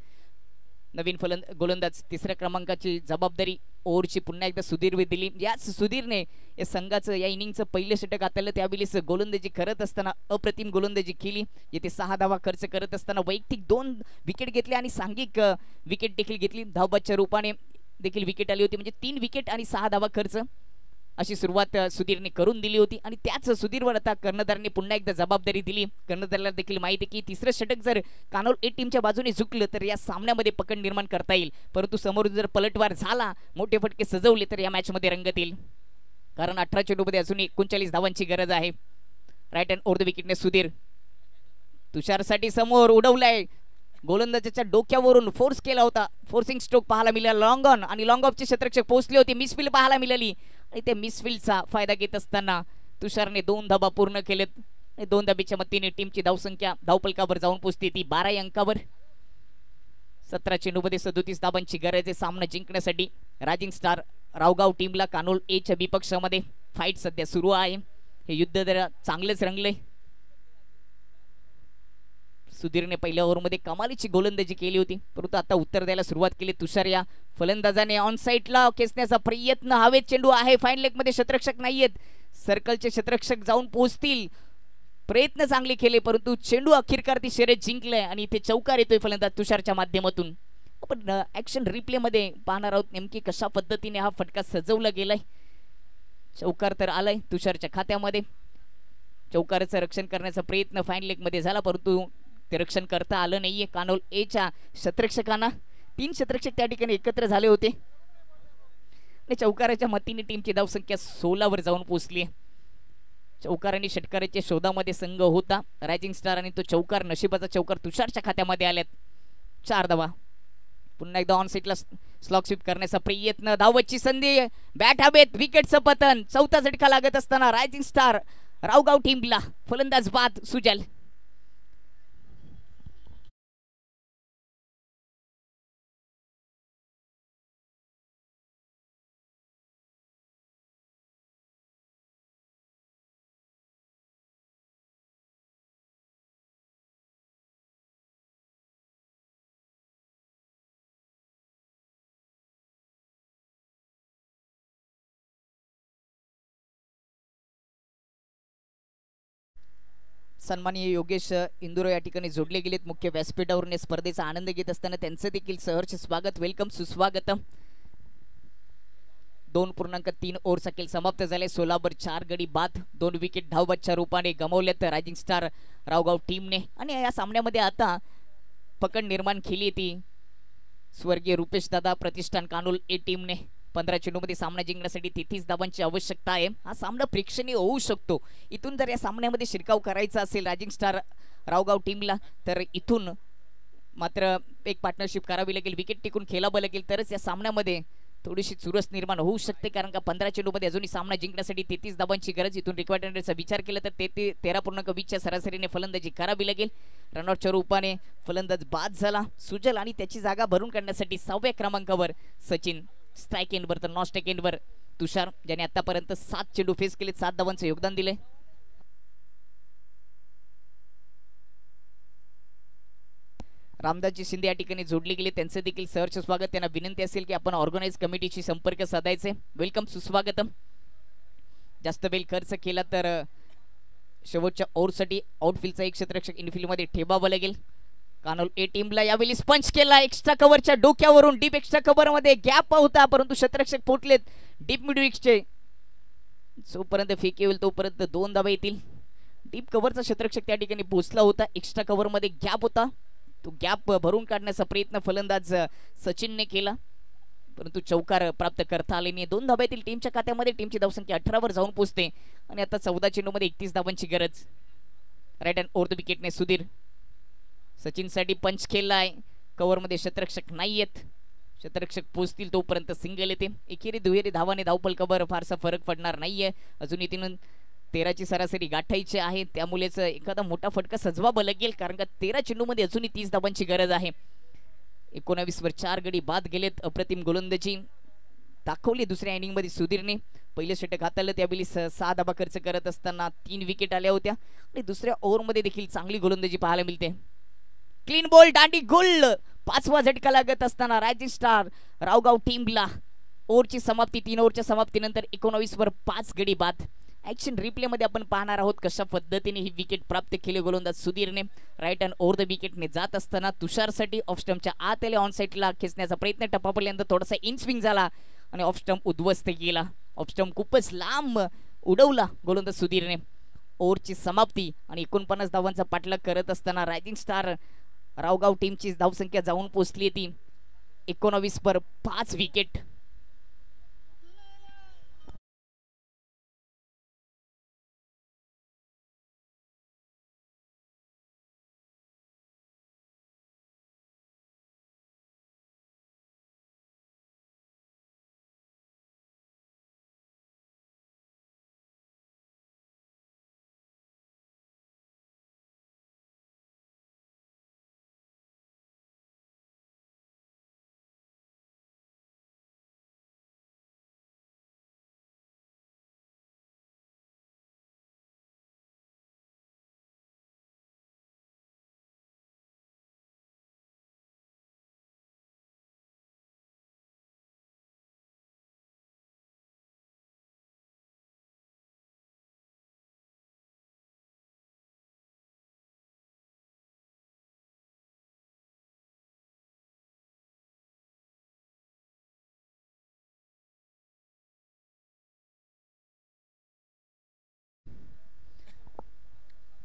नवीन गोलंदाज 3ऱ्या क्रमांकाची जबाबदारी ओव्हरची पुन्हा एकदा सुधीरने दिली. याच सुधीरने या संघाचं या इनिंगचं पहिलं षटक हाताळलं. त्यावेळेस गोलंदाजी करत असताना अप्रतिम गोलंदाजी केली, येथे 6 धावा खर्च करत असताना वैयक्तिक 2 विकेट घेतले आणि सांघिक विकेट देखील घेतली. धावबादच्या रूपाने देखील विकेट आली होती, म्हणजे 3 विकेट आणि 6 धावा खर्च अशी सुरुवात सुधीरने करून दिली होती. आणि त्याच सुधीरवर आता कर्णधारने पुन्हा एकदा जबाबदारी दिली. कर्णधारला देखील माहिती की 3रं षटक जर कानोल ए टीमच्या बाजूने झुकलं तर या सामन्यामध्ये पकड निर्माण करता येईल, परंतु समोरून जर पलटवार झाला, मोठे फटके सजवले तर या मॅचमध्ये रंगत येईल, कारण 18 चेंडूमध्ये अजून 39 धावांची गरज आहे. राईट हँड ओव्हर द विकेटने सुधीर तुषारसाठी समोर उडवलाय. गोलंदाजाच्या डोक्यावरून फोर्स केला होता, फोर्सिंग स्ट्रोक पाहायला मिळाला लॉंग ऑन आणि लॉंग ऑफचे क्षेत्ररक्षक पोहोचले होते. मिसफील्ड पाहायला मिळाली आणि त्या मिसफील्डचा फायदा घेत असताना तुषारने 2 धाबा पूर्ण केलेत. 2 धाबीच्या मदतीने टीमची धावसंख्या धावपलकावर जाऊन पोहोचते ती 12 अंकावर. 17 चेंडूमध्ये 37 धाबांची गरज आहे सामना जिंकण्यासाठी. रायझिंग स्टार रावगाव टीमला कानोल एच्या विपक्षामध्ये फाईट सध्या सुरू आहे. हे युद्ध जरा चांगलेच रंगले. सुधीरने पहिल्या ओव्हरमध्ये कमालीची गोलंदाजी केली होती, परंतु आता उत्तर द्यायला सुरुवात केली तुषार. या फलंदाजाने ऑन साईडला खेचण्याचा प्रयत्न, हवेत चेंडू आहे, फाईन लेग मध्ये क्षेत्ररक्षक नाहीयेत, सर्कलचे क्षेत्ररक्षक जाऊन पोहोचतील, प्रयत्न चांगले केले, परंतु चेंडू अखेरकार ती शर्यत जिंकलाय आणि इथे चौकार येतोय फलंदाज तुषारच्या माध्यमातून. आपण ऍक्शन रिप्ले मध्ये पाहणार आहोत नेमकी कशा पद्धतीने हा फटका सजवला गेलाय. चौकार तर आलाय तुषारच्या खात्यामध्ये. चौकाराचं रक्षण करण्याचा प्रयत्न फाईन लेग मध्ये झाला, परंतु ते रक्षण करता आलं नाहीये कानोल एच्या क्षेत्ररक्षकांना. 3 क्षेत्ररक्षक त्या ठिकाणी एकत्र झाले होते आणि चौकाराच्या मतीने टीमची धावसंख्या 16 वर जाऊन पोहोचली. चौकार आणि षटकाराच्या शोधामध्ये संघ होता रायझिंग स्टार आणि तो चौकार, नशिबाचा चौकार तुषारच्या खात्यामध्ये आल्यात. 4 धावा. पुन्हा एकदा ऑन साईडला स्लॉग स्वीप करण्याचा प्रयत्न, धावची संधी, बॅट हवेत, विकेटचं पतन. चौथा झटका लागत असताना रायझिंग स्टार रावगाव टीमला फलंदाज बाद सुजल. सन्माननीय योगेश इंदुरे या ठिकाणी जोडले गेलेत मुख्य व्यासपीठावरून स्पर्धेचा आनंद घेत असताना त्यांचं देखील सहर्ष स्वागत, वेलकम, सुस्वागतम. 2.3 ओव्हर खेळ समाप्त झाले. 16 वर 4 गडी बाद, 2 विकेट धावबादच्या रूपाने गमावल्यात रायझिंग स्टार रावगाव टीमने. आणि या सामन्यामध्ये आता पकड निर्माण केली ती स्वर्गीय रुपेश दादा प्रतिष्ठान कानोल ए टीमने. 15 चेंडूमध्ये सामना जिंकण्यासाठी 33 धावांची आवश्यकता आहे. हा सामना प्रेक्षणीय होऊ शकतो. इथून जर या सामन्यामध्ये शिरकाव करायचा असेल रायझिंग स्टार रावगाव टीमला तर इथून मात्र एक पार्टनरशिप करावी लागेल, विकेट टिकून खेळावं लागेल, तरच या सामन्यामध्ये थोडीशी चुरस निर्माण होऊ शकते. कारण का 15 चेंडूमध्ये अजूनही सामना जिंकण्यासाठी 33 धावांची गरज. इथून रिक्वायर्ड रनचा विचार केला तर 13.20च्या सरासरीने फलंदाजी करावी लागेल. रनआउटच्या रूपाने फलंदाज बाद झाला सुजल आणि त्याची जागा भरून काढण्यासाठी 6व्या क्रमांकावर सचिन, स्ट्राईक एंडवर तर नॉन स्ट्राईक एंडवर तुषार, ज्याने आतापर्यंत 7 चेंडू फेस केले, 7 धावांचं योगदान दिले. रामदासजी शिंदे या ठिकाणी जोडले गेले, त्यांचं देखील सहर्ष स्वागत. त्यांना विनंती असेल की आपण ऑर्गनाइज कमिटीशी संपर्क साधायचे. वेलकम, सुस्वागतम. जास्त वेळ खर्च केला तर शेवटच्या ओव्हरसाठी आउटफील्डचा एक क्षेत्ररक्षक इनफील्डमध्ये ठेवावं लागेल. कानोल ए टीमला यावेळी स्पंच केला एक्स्ट्रा कव्हरच्या डोक्यावरून. डीप एक्स्ट्रा कव्हर मध्ये गॅप होता परंतु क्षेत्ररक्षक पोटलेत डीप मिड विकेटचे. जोपर्यंत फेक येईल तोपर्यंत 2 धावा येतील. डीप कव्हरचा क्षेत्ररक्षक त्या ठिकाणी पोहोचला होता. एक्स्ट्रा कव्हर मध्ये गॅप होता, तो गॅप भरून काढण्याचा प्रयत्न फलंदाज सचिनने केला परंतु चौकार प्राप्त करता आले नाही. 2 धावा येतील टीमच्या खात्यामध्ये. टीमची धावसंख्या 18 वर जाऊन पोहोचते आणि आता 14 चेंडूमध्ये 31 धावांची गरज. राईट हँड ओव्हर द विकेटने सुधीर. सचिनसाठी पंच खेळलाय, कव्हरमध्ये क्षेत्ररक्षक नाही आहेत. क्षेत्ररक्षक पोहोचतील तोपर्यंत सिंगल येते. एकेरी दुहेरी धावाने धावपल कव्हर फारसा फरक पडणार नाहीये. अजून इथून 13ची सरासरी गाठायची आहे, त्यामुळेच एखादा मोठा फटका सजवावा लागेल कारण का 13 चेंडूमध्ये अजूनही 30 धावांची गरज आहे. 19 वर 4 गडी बाद गेलेत. अप्रतिम गोलंदाजी दाखवली दुसऱ्या इनिंग मध्ये सुधीरने. पहिले षटक हाताळलं त्यावेळी 6 धावा खर्च करत असताना 3 विकेट आल्या होत्या आणि दुसऱ्या ओव्हरमध्ये देखील चांगली गोलंदाजी पाहायला मिळते. क्लीन बॉल, दांडी गोल. 5वा झटका लागत असताना रायझिंग स्टार रावगाव टीमला ओव्हरची समाप्ती. 3 ओव्हरच्या समाप्तीनंतर 19 वर 5 गडी बाद. ऍक्शन रिप्ले मध्ये आपण पाहणार आहोत कशा पद्धतीने ही विकेट प्राप्त केली गोलंदाज सुधीरने. राईट हँड ओव्हर द विकेटने जात असताना तुषारसाठी ऑफ स्टंपच्या आत आले, ऑन साईडला खेचण्याचा प्रयत्न, टप्पापर्यंत थोडासा इन स्विंग झाला आणि ऑफ स्टंप उद्ध्वस्त केला. ऑफ स्टंप खूपच लांब उडवला गोलंदाज सुधीरने. ओव्हरची समाप्ती आणि 49 धावांचा पाठलाग करत असताना रायझिंग स्टार रावगाव टीमची धावसंख्या जाऊन पोहोचली ती 19 वर 5 विकेट.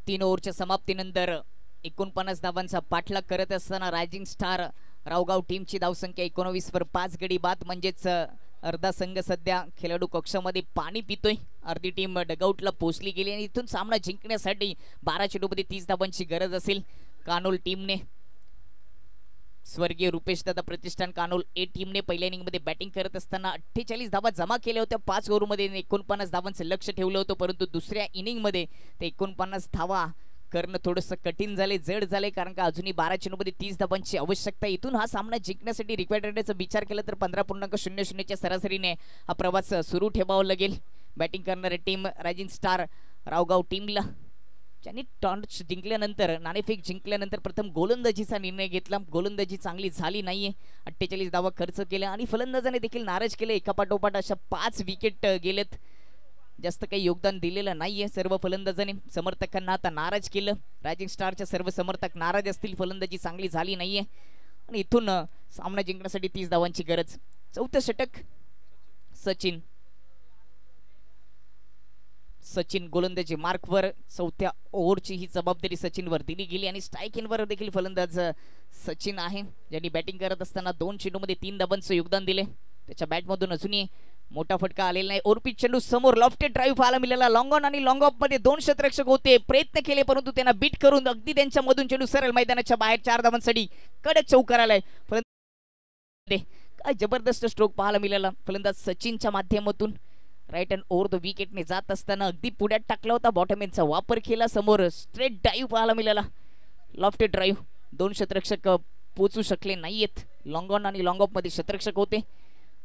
तीन ओव्हरच्या समाप्तीनंतर 49 धावांचा पाठलाग करत असताना रायझिंग स्टार रावगाव टीमची धावसंख्या 19 वर 5 गडी बाद. म्हणजेच अर्धा संघ सध्या खेळाडू कक्षामध्ये पाणी पितोय. अर्धी टीम डगआउटला पोहोचली गेली आणि इथून सामना जिंकण्यासाठी 12 चेंडूमध्ये 30 धावांची गरज असेल कानोल टीमने. स्वर्गीय रुपेश दादा प्रतिष्ठान कानोल ए टीमने पहिल्या इनिंगमध्ये बॅटिंग करत असताना 48 धावा जमा केल्या होत्या. 5 ओव्हरमध्ये 49 धावांचं लक्ष ठेवलं होतं, परंतु दुसऱ्या इनिंगमध्ये ते 49 धावा करणं थोडंसं कठीण झाले, जड झाले, कारण का अजूनही 12 चेंडूमध्ये 30 धावांची आवश्यकता. इथून हा सामना जिंकण्यासाठी रिक्वायर्ड रनचा विचार केला तर 15.00च्या सरासरीने हा प्रवास सुरू ठेवावा लागेल. बॅटिंग करणारी टीम रायझिंग स्टार रावगाव टीमला, ज्यांनी टॉस जिंकल्यानंतर, नाणेफेक जिंकल्यानंतर प्रथम गोलंदाजीचा निर्णय घेतला. गोलंदाजी चांगली झाली नाहीये, 48 धावा खर्च केल्या आणि फलंदाजाने देखील नाराज केले. एकापाठोपाठ अशा 5 विकेट गेलेत, जास्त काही योगदान दिलेलं नाहीये सर्व फलंदाजाने. समर्थकांना आता नाराज केलं. रायझिंग स्टारच्या सर्व समर्थक नाराज असतील, फलंदाजी चांगली झाली नाहीये आणि इथून सामना जिंकण्यासाठी 30 धावांची गरज. चौथं षटक सचिन गोलंदाजी मार्कवर. चौथ्या ओव्हरची ही जबाबदारी सचिनवर दिली गेली आणि स्ट्राईक इनवर देखील फलंदाज सचिन आहे, ज्यांनी बॅटिंग करत असताना 2 चेंडूमध्ये 3 धावांचं योगदान दिले. त्याच्या बॅटमधून अजूनही मोठा फटका आलेला नाही. ओरपीच चेंडू समोर लॉफ्टेड ड्राईव्ह पाहायला मिळाला. लॉंग ऑन आणि लॉंग ऑफ मध्ये 2 क्षेत्ररक्षक होते, प्रयत्न केले परंतु त्यांना बीट करून अगदी त्यांच्या मधून चेंडू सरळ मैदानाच्या बाहेर 4 धावांसाठी कडक चौकार आलाय. काय जबरदस्त स्ट्रोक पाहायला मिळाला फलंदाज सचिनच्या माध्यमातून. राईट अँड ओव्हर द विकेटने जात असताना अगदी पुढ्यात टाकला होता, बॉटम एंडचा वापर केला. समोर स्ट्रेट ड्राईव्ह पाहायला मिळाला, लॉफ्टेड ड्राईव्ह. 2 क्षेत्ररक्षक पोचू शकले नाहीयेत. लॉंग ऑन आणि लॉंग ऑफ मध्ये क्षेत्ररक्षक होते,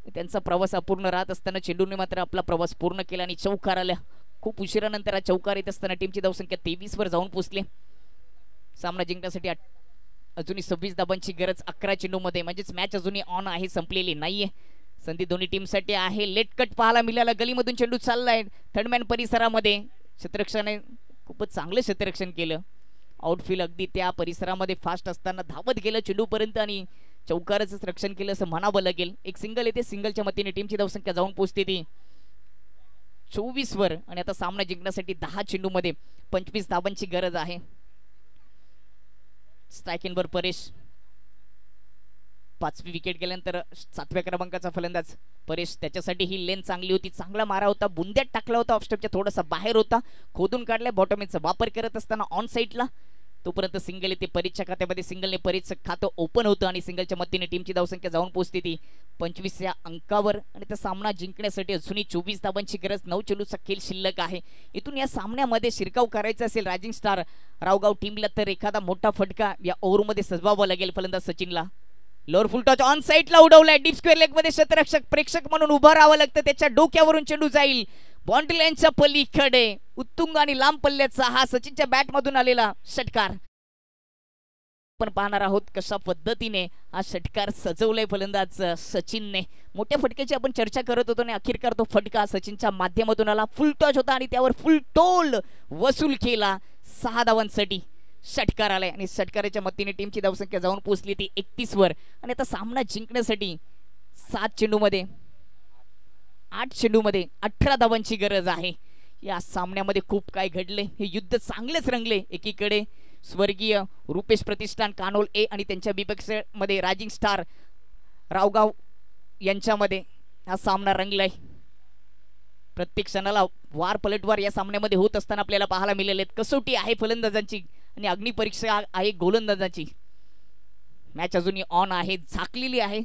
त्यांचा प्रवास अपूर्ण राहत असताना चेंडूने मात्र आपला प्रवास पूर्ण केला आणि चौकार आल्या. खूप उशिरानंतर हा चौकार येत असताना टीमची धावसंख्या 23 वर जाऊन पोहोचली. सामना जिंकण्यासाठी अजूनही 26 धावांची गरज 11 चेंडूमध्ये, म्हणजेच मॅच अजूनही ऑन आहे, संपलेली नाहीये. संधी दोन्ही टीमसाठी आहे. लेट कट पाहायला मिळाला, गलीमधून चेंडू चाललाय थर्डमॅन परिसरामध्ये. क्षेत्ररक्षकाने खूपच चांगलं क्षेत्ररक्षण केलं. आउटफील्ड अगदी त्या परिसरामध्ये फास्ट असताना धावत गेलं चेंडूपर्यंत आणि चौकाराचं रक्षण केलं असं म्हणावं लागेल. एक सिंगल येते, सिंगलच्या मतीने टीमची धावसंख्या जाऊन पोहोचते ती 24 वर आणि आता सामना जिंकण्यासाठी 10 चेंडूमध्ये 25 धावांची गरज आहे. स्ट्राईक इनवर परेश. 5वी विकेट गेल्यानंतर 7व्या क्रमांकाचा फलंदाज परेश, त्याच्यासाठी ही लेन चांगली होती, चांगला मारा होता, बुंद्यात टाकला होता, ऑफस्टपच्या थोडासा बाहेर होता, खोदून काढलाय. बॉटम एंडचा वापर करत असताना ऑन साईडला तोपर्यंत सिंगल येते परीच्या खात्यामध्ये. सिंगलने परीचं खातं ओपन होतं आणि सिंगलच्या मतीने टीमची धावसंख्या जाऊन पोहोचते ती 25 अंकावर आणि त्या सामना जिंकण्यासाठी अजूनही 24 धावांची गरज. 9 चेंडूचा खेळ शिल्लक आहे. इथून या सामन्यामध्ये शिरकाव करायचा असेल रायझिंग स्टार रावगाव टीमला तर एखादा मोठा फटका या ओव्हरमध्ये सजवावा लागेल फलंदाज सचिनला. लोअर फुल टॉच ऑन साईडला उडवलाय, डीप स्क्वेअर लेग मध्ये क्षेत्ररक्षक प्रेक्षक म्हणून उभं राहावं लागतं, त्याच्या डोक्यावरून चेंडू जाईल बाउंड्री लाईनच्या पलीकडे. उत्तुंग आणि लांब पल्ल्याचा हा सचिनच्या बॅट मधून आलेला षटकार. आपण पाहणार आहोत कशा पद्धतीने हा षटकार सजवलाय फलंदाज सचिनने. मोठ्या फटक्याची आपण चर्चा करत होतो आणि अखेरकार तो फटका सचिनच्या माध्यमातून आला. फुल टॉच होता आणि त्यावर फुल टोल वसूल केला. 6 धावांसाठी षटकार आलाय आणि षटकाराच्या मतीने टीमची धावसंख्या जाऊन पोहोचली ती 31 वर आणि आता सामना जिंकण्यासाठी 8 चेंडूमध्ये 18 धावांची गरज आहे. या सामन्यामध्ये खूप काय घडले, हे युद्ध चांगलेच रंगले. एकीकडे स्वर्गीय रुपेश प्रतिष्ठान कानोल ए आणि त्यांच्या विपक्षामध्ये रायझिंग स्टार रावगाव यांच्यामध्ये हा सामना रंगलाय. प्रत्येक क्षणाला वार पलटवार या सामन्यामध्ये होत असताना आपल्याला पाहायला मिळाले. कसोटी आहे फलंदाजांची आणि अग्निपरीक्षा आहे गोलंदाजांची. मॅच अजूनही ऑन आहे, झाकलेली आहे,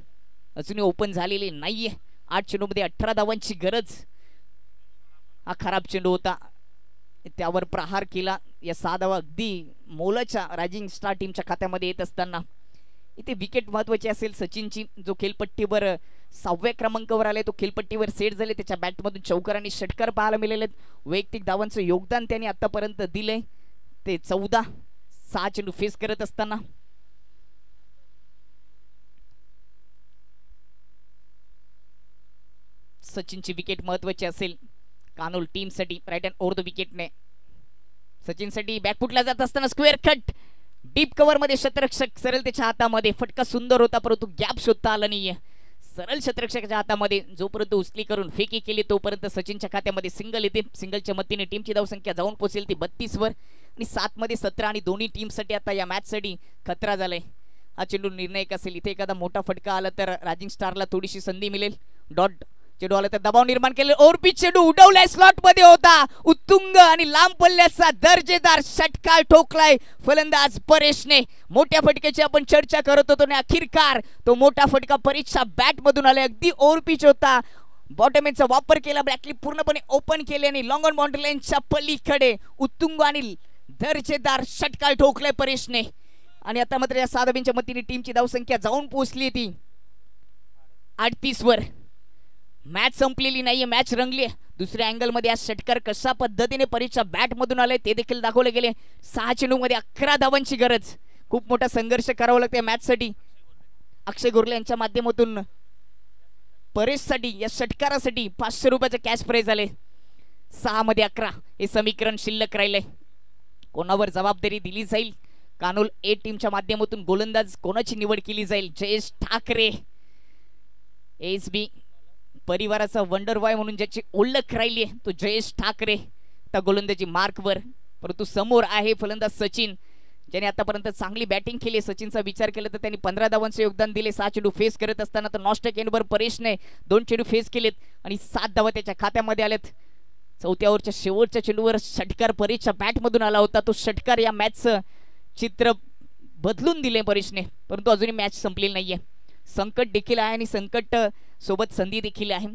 अजूनही ओपन झालेली नाहीये. 8 चेंडूमध्ये 18 धावांची गरज. हा खराब चेंडू होता, त्यावर प्रहार केला. या 6 धावा अगदी मोलाच्या रायझिंग स्टार टीमच्या खात्यामध्ये येत असताना इथे विकेट महत्वाची असेल सचिनची, जो खेळपट्टीवर 6व्या क्रमांकावर आलाय, तो खेळपट्टीवर सेट झाले. त्याच्या बॅटमधून चौकार आणि षटकार पाहायला मिळाले. वैयक्तिक धावांचं योगदान त्याने आतापर्यंत दिलंय ते 14. 6 चेंडू फेस करत असताना सचिनची विकेट महत्वाची असेल कानोल टीम साठी. राईट हँड ओव्हर द विकेटने सचिन साठी बॅकफुटला जात असताना स्क्वेअर कट डीप कव्हर मध्ये क्षेत्ररक्षक सरळ त्याच्या हातामध्ये. फटका सुंदर होता परंतु गॅप शोधता आला नाहीये. सरळ क्षेत्ररक्षकाच्या हातामध्ये जोपर्यंत उचली करून फेकी केली तोपर्यंत सचिनच्या खात्यामध्ये सिंगल येते. सिंगलच्या मतीने टीमची धावसंख्या जाऊन पोहोचेल ती 32 वर आणि 7 मध्ये 17 आणि दोन्ही टीमसाठी आता या मॅच साठी खतरा झालाय. हा चेंडू निर्णायक असेल. इथे एखादा मोठा फटका आला तर रायझिंग स्टारला थोडीशी संधी मिळेल. डॉट चेंडू आला तर दबाव निर्माण केले. ओरपी चेंडू उडवलाय, स्लॉट मध्ये होता. उत्तुंग आणि लांब पल्ल्याचा दर्जेदार षटकार ठोकलाय फलंदाज परेशने. मोठ्या फटक्याची आपण चर्चा करत होतो आणि अखेरकार तो मोठा फटका परेशच्या बॅट मधून आलाय. अगदी ओव्हरपिच होता. बॉटम एंडचा वापर केला, ब्लॅकलिप पूर्णपणे ओपन केले आणि लॉंग ऑन बाउंड्री लाईनच्या पलीकडे उत्तुंग आणि दर्जेदार षटकार ठोकलाय परेशने. आणि आता मात्र या 6 धाब्यांच्या मतीने टीमची धावसंख्या जाऊन पोहोचली ती 38 वर. मॅच संपलेली नाहीये, मॅच रंगली. दुसऱ्या अँगल मध्ये आज षटकार कशा पद्धतीने परेशच्या बॅट मधून आलाय ते देखील दाखवले गेले. 6 चेंडू मध्ये 11 धावांची गरज. खूप मोठा संघर्ष करावा लागतो मॅच साठी. अक्षय गोरले यांच्या माध्यमातून परेशसाठी या षटकारासाठी 500 रुपयाचे कॅश प्राइज आले. 6 मध्ये 11 हे समीकरण शिल्लक राहिले. कोणावर जबाबदारी दिली जाईल? कानोल ए टीमच्या माध्यमातून गोलंदाज कोणाची निवड केली जाईल? जयेश ठाकरे, एसबी परिवाराचा वंडर बॉय म्हणून ज्याची ओळख राहिली आहे तो जयेश ठाकरे त्या गोलंदाजी मार्कवर. परंतु समोर आहे फलंदाज सचिन, ज्याने आतापर्यंत चांगली बॅटिंग केली. सचिनचा विचार केला तर त्यांनी 15 धावांचे योगदान दिले. 6 चेंडू फेस करत असताना तर नॉस्टक एंडवर परेशने 2 चेंडू फेस केलेत आणि 7 धावा त्याच्या खात्यामध्ये आलेत. 4थ्या ओव्हरच्या शेवटच्या चेंडूवर षटकार परेशच्या बॅट मधून आला होता. तो षटकार या मॅचचं चित्र बदलून दिले परेशने. परंतु अजूनही मॅच संपलेली नाहीये. संकट देखील आहे आणि संकट सोबत संधी देखील आहे.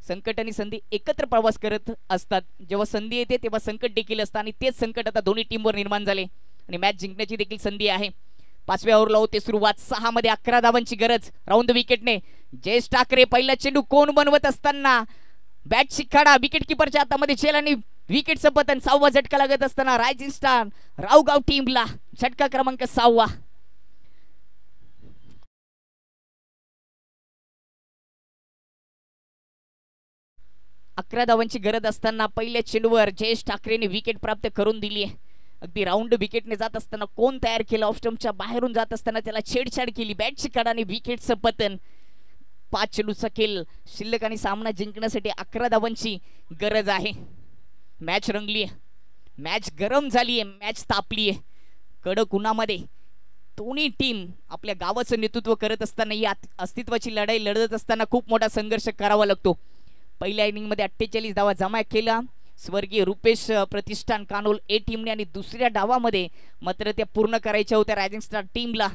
संकट आणि संधी एकत्र प्रवास करत असतात. जेव्हा संधी येते तेव्हा संकट देखील असतं आणि तेच संकट आता दोन्ही टीमवर निर्माण झाले आणि मॅच जिंकण्याची देखील संधी आहे. 5व्या ओव्हरला होते सुरुवात. 6 मध्ये 11 धावांची गरज. राऊंड विकेटने जयेश ठाकरे पहिला चेंडू कोण बनवत असताना बॅटची खडा विकेट किपरच्या हातामध्ये झेल आणि विकेटचं पतन. 6वा झटका लागत असताना रायझिंग स्टार रावगाव टीमला झटका क्रमांक 6वा. अकरा धावांची गरज असताना पहिल्या चेंडूवर जयेश ठाकरेने विकेट प्राप्त करून दिली आहे. अगदी राऊंड विकेटने जात असताना कोण तयार केलं? ऑफ स्टंपच्या बाहेरून जात असताना त्याला छेडछाड केली. बॅटची खडा आणि विकेटचं पतन. 5 चेंडूचा खेळ शिल्लक आणि सामना जिंकण्यासाठी 11 धावांची गरज आहे. मॅच रंगली आहे, मॅच गरम झाली आहे, मॅच तापली आहे. कडक उन्हामध्ये दोन्ही टीम आपल्या गावाचं नेतृत्व करत असताना ही अस्तित्वाची लढाई लढत असताना खूप मोठा संघर्ष करावा लागतो. पहिल्या इनिंग मध्ये 48 धावा जमा केला स्वर्गीय रुपेश प्रतिष्ठान कानोल ए टीमने आणि दुसऱ्या डावामध्ये मात्र त्या पूर्ण करायच्या होत्या रायझिंग स्टार टीमला.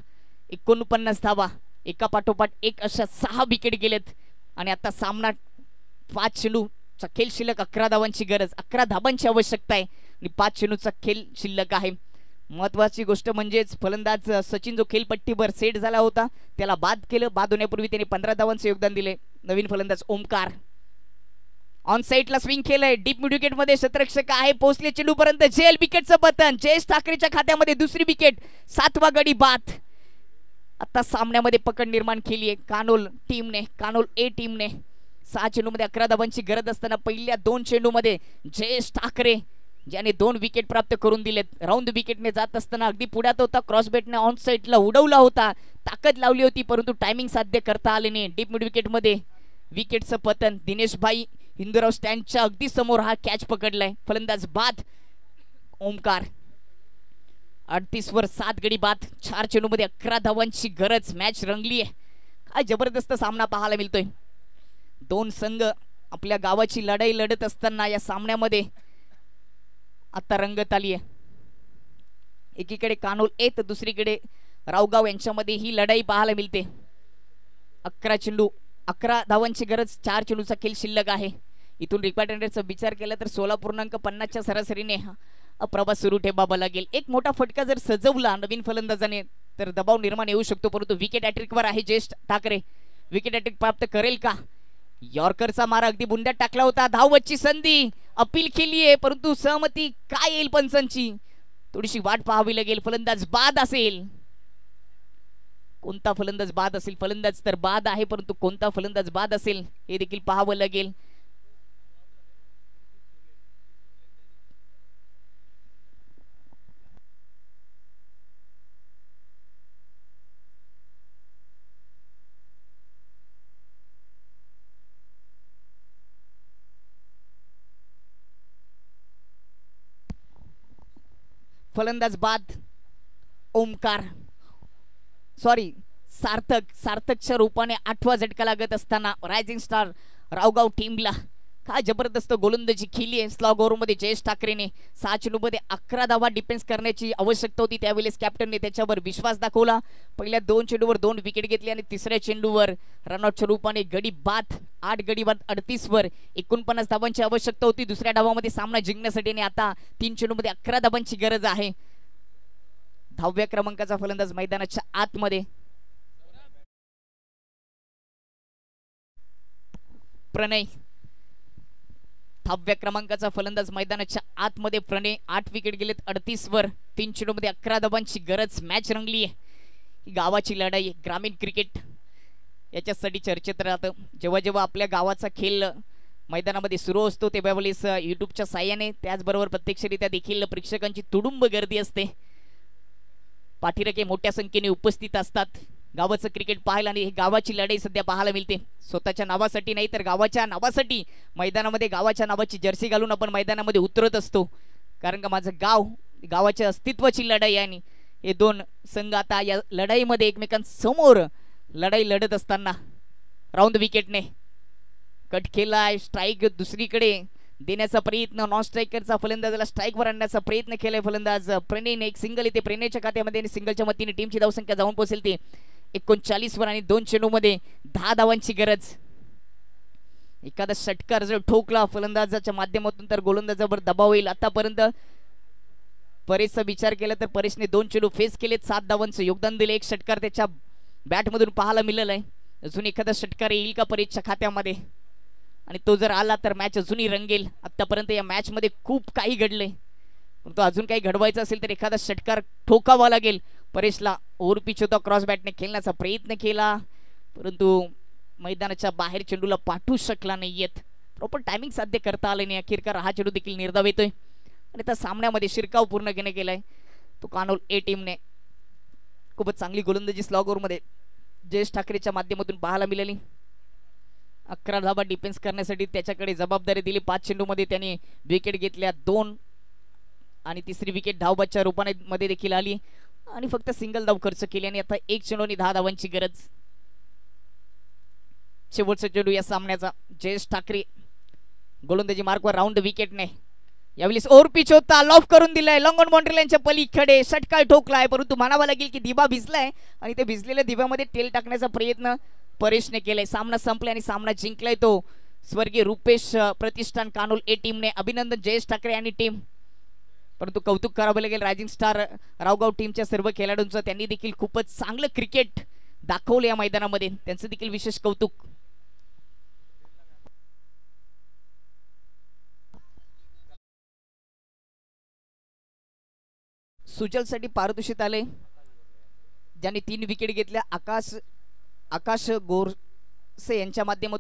49 धावा एका पाठोपाठ एक अशा 6 विकेट गेलेत आणि आता सामना 5 चेंडूचा खेळ शिल्लक. 11 धावांची गरज, 11 धावांची आवश्यकता आहे आणि 5 चेंडूचा खेळ शिल्लक आहे. महत्वाची गोष्ट म्हणजेच फलंदाज सचिन जो खेळपट्टीवर सेट झाला होता त्याला बाद केलं. बाद होण्यापूर्वी त्याने 15 धावांचे योगदान दिले. नवीन फलंदाज ओमकार ऑन साइडला स्विंग केलंय. डीप मिड विकेट मध्ये शतरक्षक आहे. पोहोचले चेंडू पर्यंत झेल विकेटचं पतन. जयेश ठाकरेच्या खात्यामध्ये दुसरी विकेट. 7वा गडी बाद. आता सामन्यामध्ये पकड निर्माण केली आहे कानोल टीमने, कानोल ए टीमने. 6 चेंडू मध्ये 11 धावांची गरज असताना पहिल्या 2 चेंडू मध्ये जयेश ठाकरे ज्याने 2 विकेट प्राप्त करून दिलेत. राऊंड विकेटने जात असताना अगदी पुढ्यात होता. क्रॉस बॅटने ऑन साइडला उडवला होता, ताकद लावली होती परंतु टायमिंग साध्य करता आले नाही. डीप मिड विकेट मध्ये विकेटचं पतन. दिनेश भाई हिंदूराव स्टँडच्या अगदी समोर हा कॅच पकडलाय. फलंदाज बाद ओमकार. 38 वर 7 गडी बाद. 4 चेंडू मध्ये 11 धावांची गरज. मॅच रंगली आहे. काय जबरदस्त सामना पाहायला मिळतोय. 2 संघ आपल्या गावाची लढाई लढत असताना या सामन्यामध्ये आता रंगत आली आहे. एकीकडे कानोल ए तर दुसरीकडे रावगाव यांच्यामध्ये ही लढाई पाहायला मिळते. 11 चेंडू 11 धावांची गरज. 4 चेंडूचा खेळ शिल्लक आहे. इथून रिक्वायरमेंटचा विचार केला तर 16.50च्या सरासरीने प्रवास सुरू ठेवावा लागेल. एक मोठा फटका जर सजवला नवीन फलंदाजाने तर दबाव निर्माण येऊ शकतो. परंतु विकेट हॅट्रिक वर आहे जयेश ठाकरे. विकेट हॅट्रिक प्राप्त करेल का? यॉर्करचा मारा अगदी बुंड्यात टाकला होता. धावची संधी अपील केली आहे परंतु सहमती काय येईल पंचांची थोडीशी वाट पाहावी लागेल. फलंदाज बाद असेल. कोणता फलंदाज बाद असेल? फलंदाज तर बाद आहे परंतु कोणता फलंदाज बाद असेल हे देखील पाहावं लागेल. फलंदाज बाद ओमकार सार्थकच्या रूपाने 8वा झटका लागत असताना रायझिंग स्टार रावगाव टीमला. काय जबरदस्त गोलंदाजी केली आहे स्लॉग ओव्हरमध्ये जयेश ठाकरेने. 6 चेंडूमध्ये 11 धावा डिफेन्स करण्याची आवश्यकता होती, त्यावेळेस कॅप्टनने त्याच्यावर विश्वास दाखवला. पहिल्या 2 चेंडूवर 2 विकेट घेतली आणि तिसऱ्या चेंडूवर रनआउटच्या रूपाने गडी बाद 8 गडी बाद 38 वर 49 धावांची आवश्यकता होती दुसऱ्या डावामध्ये सामना जिंकण्यासाठी. आणि आता 3 चेंडूमध्ये 11 धावांची गरज आहे. 10व्या क्रमांकाचा फलंदाज मैदानाच्या आतमध्ये प्रणय. 10व्या क्रमांकाचा फलंदाज मैदानाच्या आतमध्ये प्रणय. 8 विकेट गेलेत 38 वर 3 चेंडूमध्ये 11 धावांची गरज. मॅच रंगली आहे. ही गावाची लढाई, ग्रामीण क्रिकेट याच्यासाठी चर्चेत राहतं. जेव्हा जेव्हा आपल्या गावाचा खेळ मैदानामध्ये सुरू असतो त्यावेळेस यूट्यूबच्या साहाय्याने त्याचबरोबर प्रत्यक्षरित्या देखील प्रेक्षकांची तुडुंब गर्दी असते. पाठीराखे मोठ्या संख्येने उपस्थित असतात गावाचं क्रिकेट पाहायला. आणि ही गावाची लढाई सध्या पाहायला मिळते. स्वतःच्या नावासाठी नाही तर गावाच्या नावासाठी मैदानामध्ये गावाच्या नावाची जर्सी घालून आपण मैदानामध्ये उतरत असतो. कारण का माझं गाव, गावाच्या अस्तित्वाची लढाई आहे. आणि हे दोन संघ आता या लढाईमध्ये एकमेकांसमोर लढाई लढत असताना राऊंड विकेटने कट केलाय. स्ट्राईक दुसरीकडे देण्याचा प्रयत्न, नॉन स्ट्रायकरचा फलंदाजाला स्ट्राईकवर आणण्याचा प्रयत्न केलाय फलंदाज प्रणयने. एक सिंगल येते प्रणयच्या खात्यामध्ये आणि सिंगलच्या मतीने टीमची धावसंख्या जाऊन पोहोचेल ती 39 वर. आणि 2 चेंडूमध्ये 10 धावांची गरज. एखादा षटकार जर ठोकला फलंदाजाच्या माध्यमातून तर गोलंदाजावर दबाव येईल. आतापर्यंत परेशचा विचार केला तर परेशने 2 चेंडू फेस केलेत, 7 धावांचं योगदान दिले. एक षटकार त्याच्या बॅटमधून पाहायला मिळालं आहे. अजून एखादा षटकार येईल का परेशच्या खात्यामध्ये? आणि तो जर आला तर मॅच अजूनही रंगेल. आतापर्यंत या मॅच मध्ये खूप काही घडलंय, परंतु अजून काही घडवायचं असेल तर एखादा षटकार ठोकावा लागेल परेशला. ओव्हर पिच होता, क्रॉस बॅटने खेळण्याचा प्रयत्न केला परंतु मैदानाच्या बाहेर चेंडूला पाठवू शकला नाहीयेत. प्रॉपर टायमिंग साध्य करता आले नाही. अखेरकार हा चेंडू देखील निर्धाव येतोय आणि त्या सामन्यामध्ये शिरकाव पूर्ण केलाय तो कानोल ए टीमने. खूपच चांगली गोलंदाजी स्लॉग ओव्हरमध्ये जयेश ठाकरेच्या माध्यमातून पाहायला मिळाली. 11 धावा डिफेन्स करण्यासाठी त्याच्याकडे जबाबदारी दिली. 5 चेंडूमध्ये त्यांनी विकेट घेतल्या 2 आणि तिसरी विकेट धावबादच्या रूपाने मध्ये देखील आली आणि फक्त सिंगल धाव खर्च केली. आणि आता 1 चेंडू आणि 10 धावांची गरज. शेवटचा चेंडू या सामन्याचा. जयेश ठाकरे गोलंदाजी मार्कवर राऊंड विकेटने. यावेळेस ओव्हर पिच होता, लॉफ करून दिलाय लॉंग ऑन बाउंड्री लाईनच्या पलीकडे. षटकार ठोकलाय परंतु म्हणावं लागेल की दिवा भिजलाय आणि ते भिजलेल्या दिव्यामध्ये तेल टाकण्याचा प्रयत्न परेशने केलाय. सामना संपलाय आणि सामना जिंकलाय तो स्वर्गीय रुपेश प्रतिष्ठान कानोल ए टीमने. अभिनंदन जयेश ठाकरे आणि टीम. परंतु कौतुक करावं लागेल रायझिंग स्टार रावगाव टीमच्या सर्व खेळाडूंचं. त्यांनी देखील खूपच चांगलं क्रिकेट दाखवलं या मैदानामध्ये. त्यांचं देखील विशेष कौतुक. सुजलसाठी पारितोषिक आले ज्यांनी 3 विकेट घेतल्या. आकाश गोरसे यांच्या माध्यमातून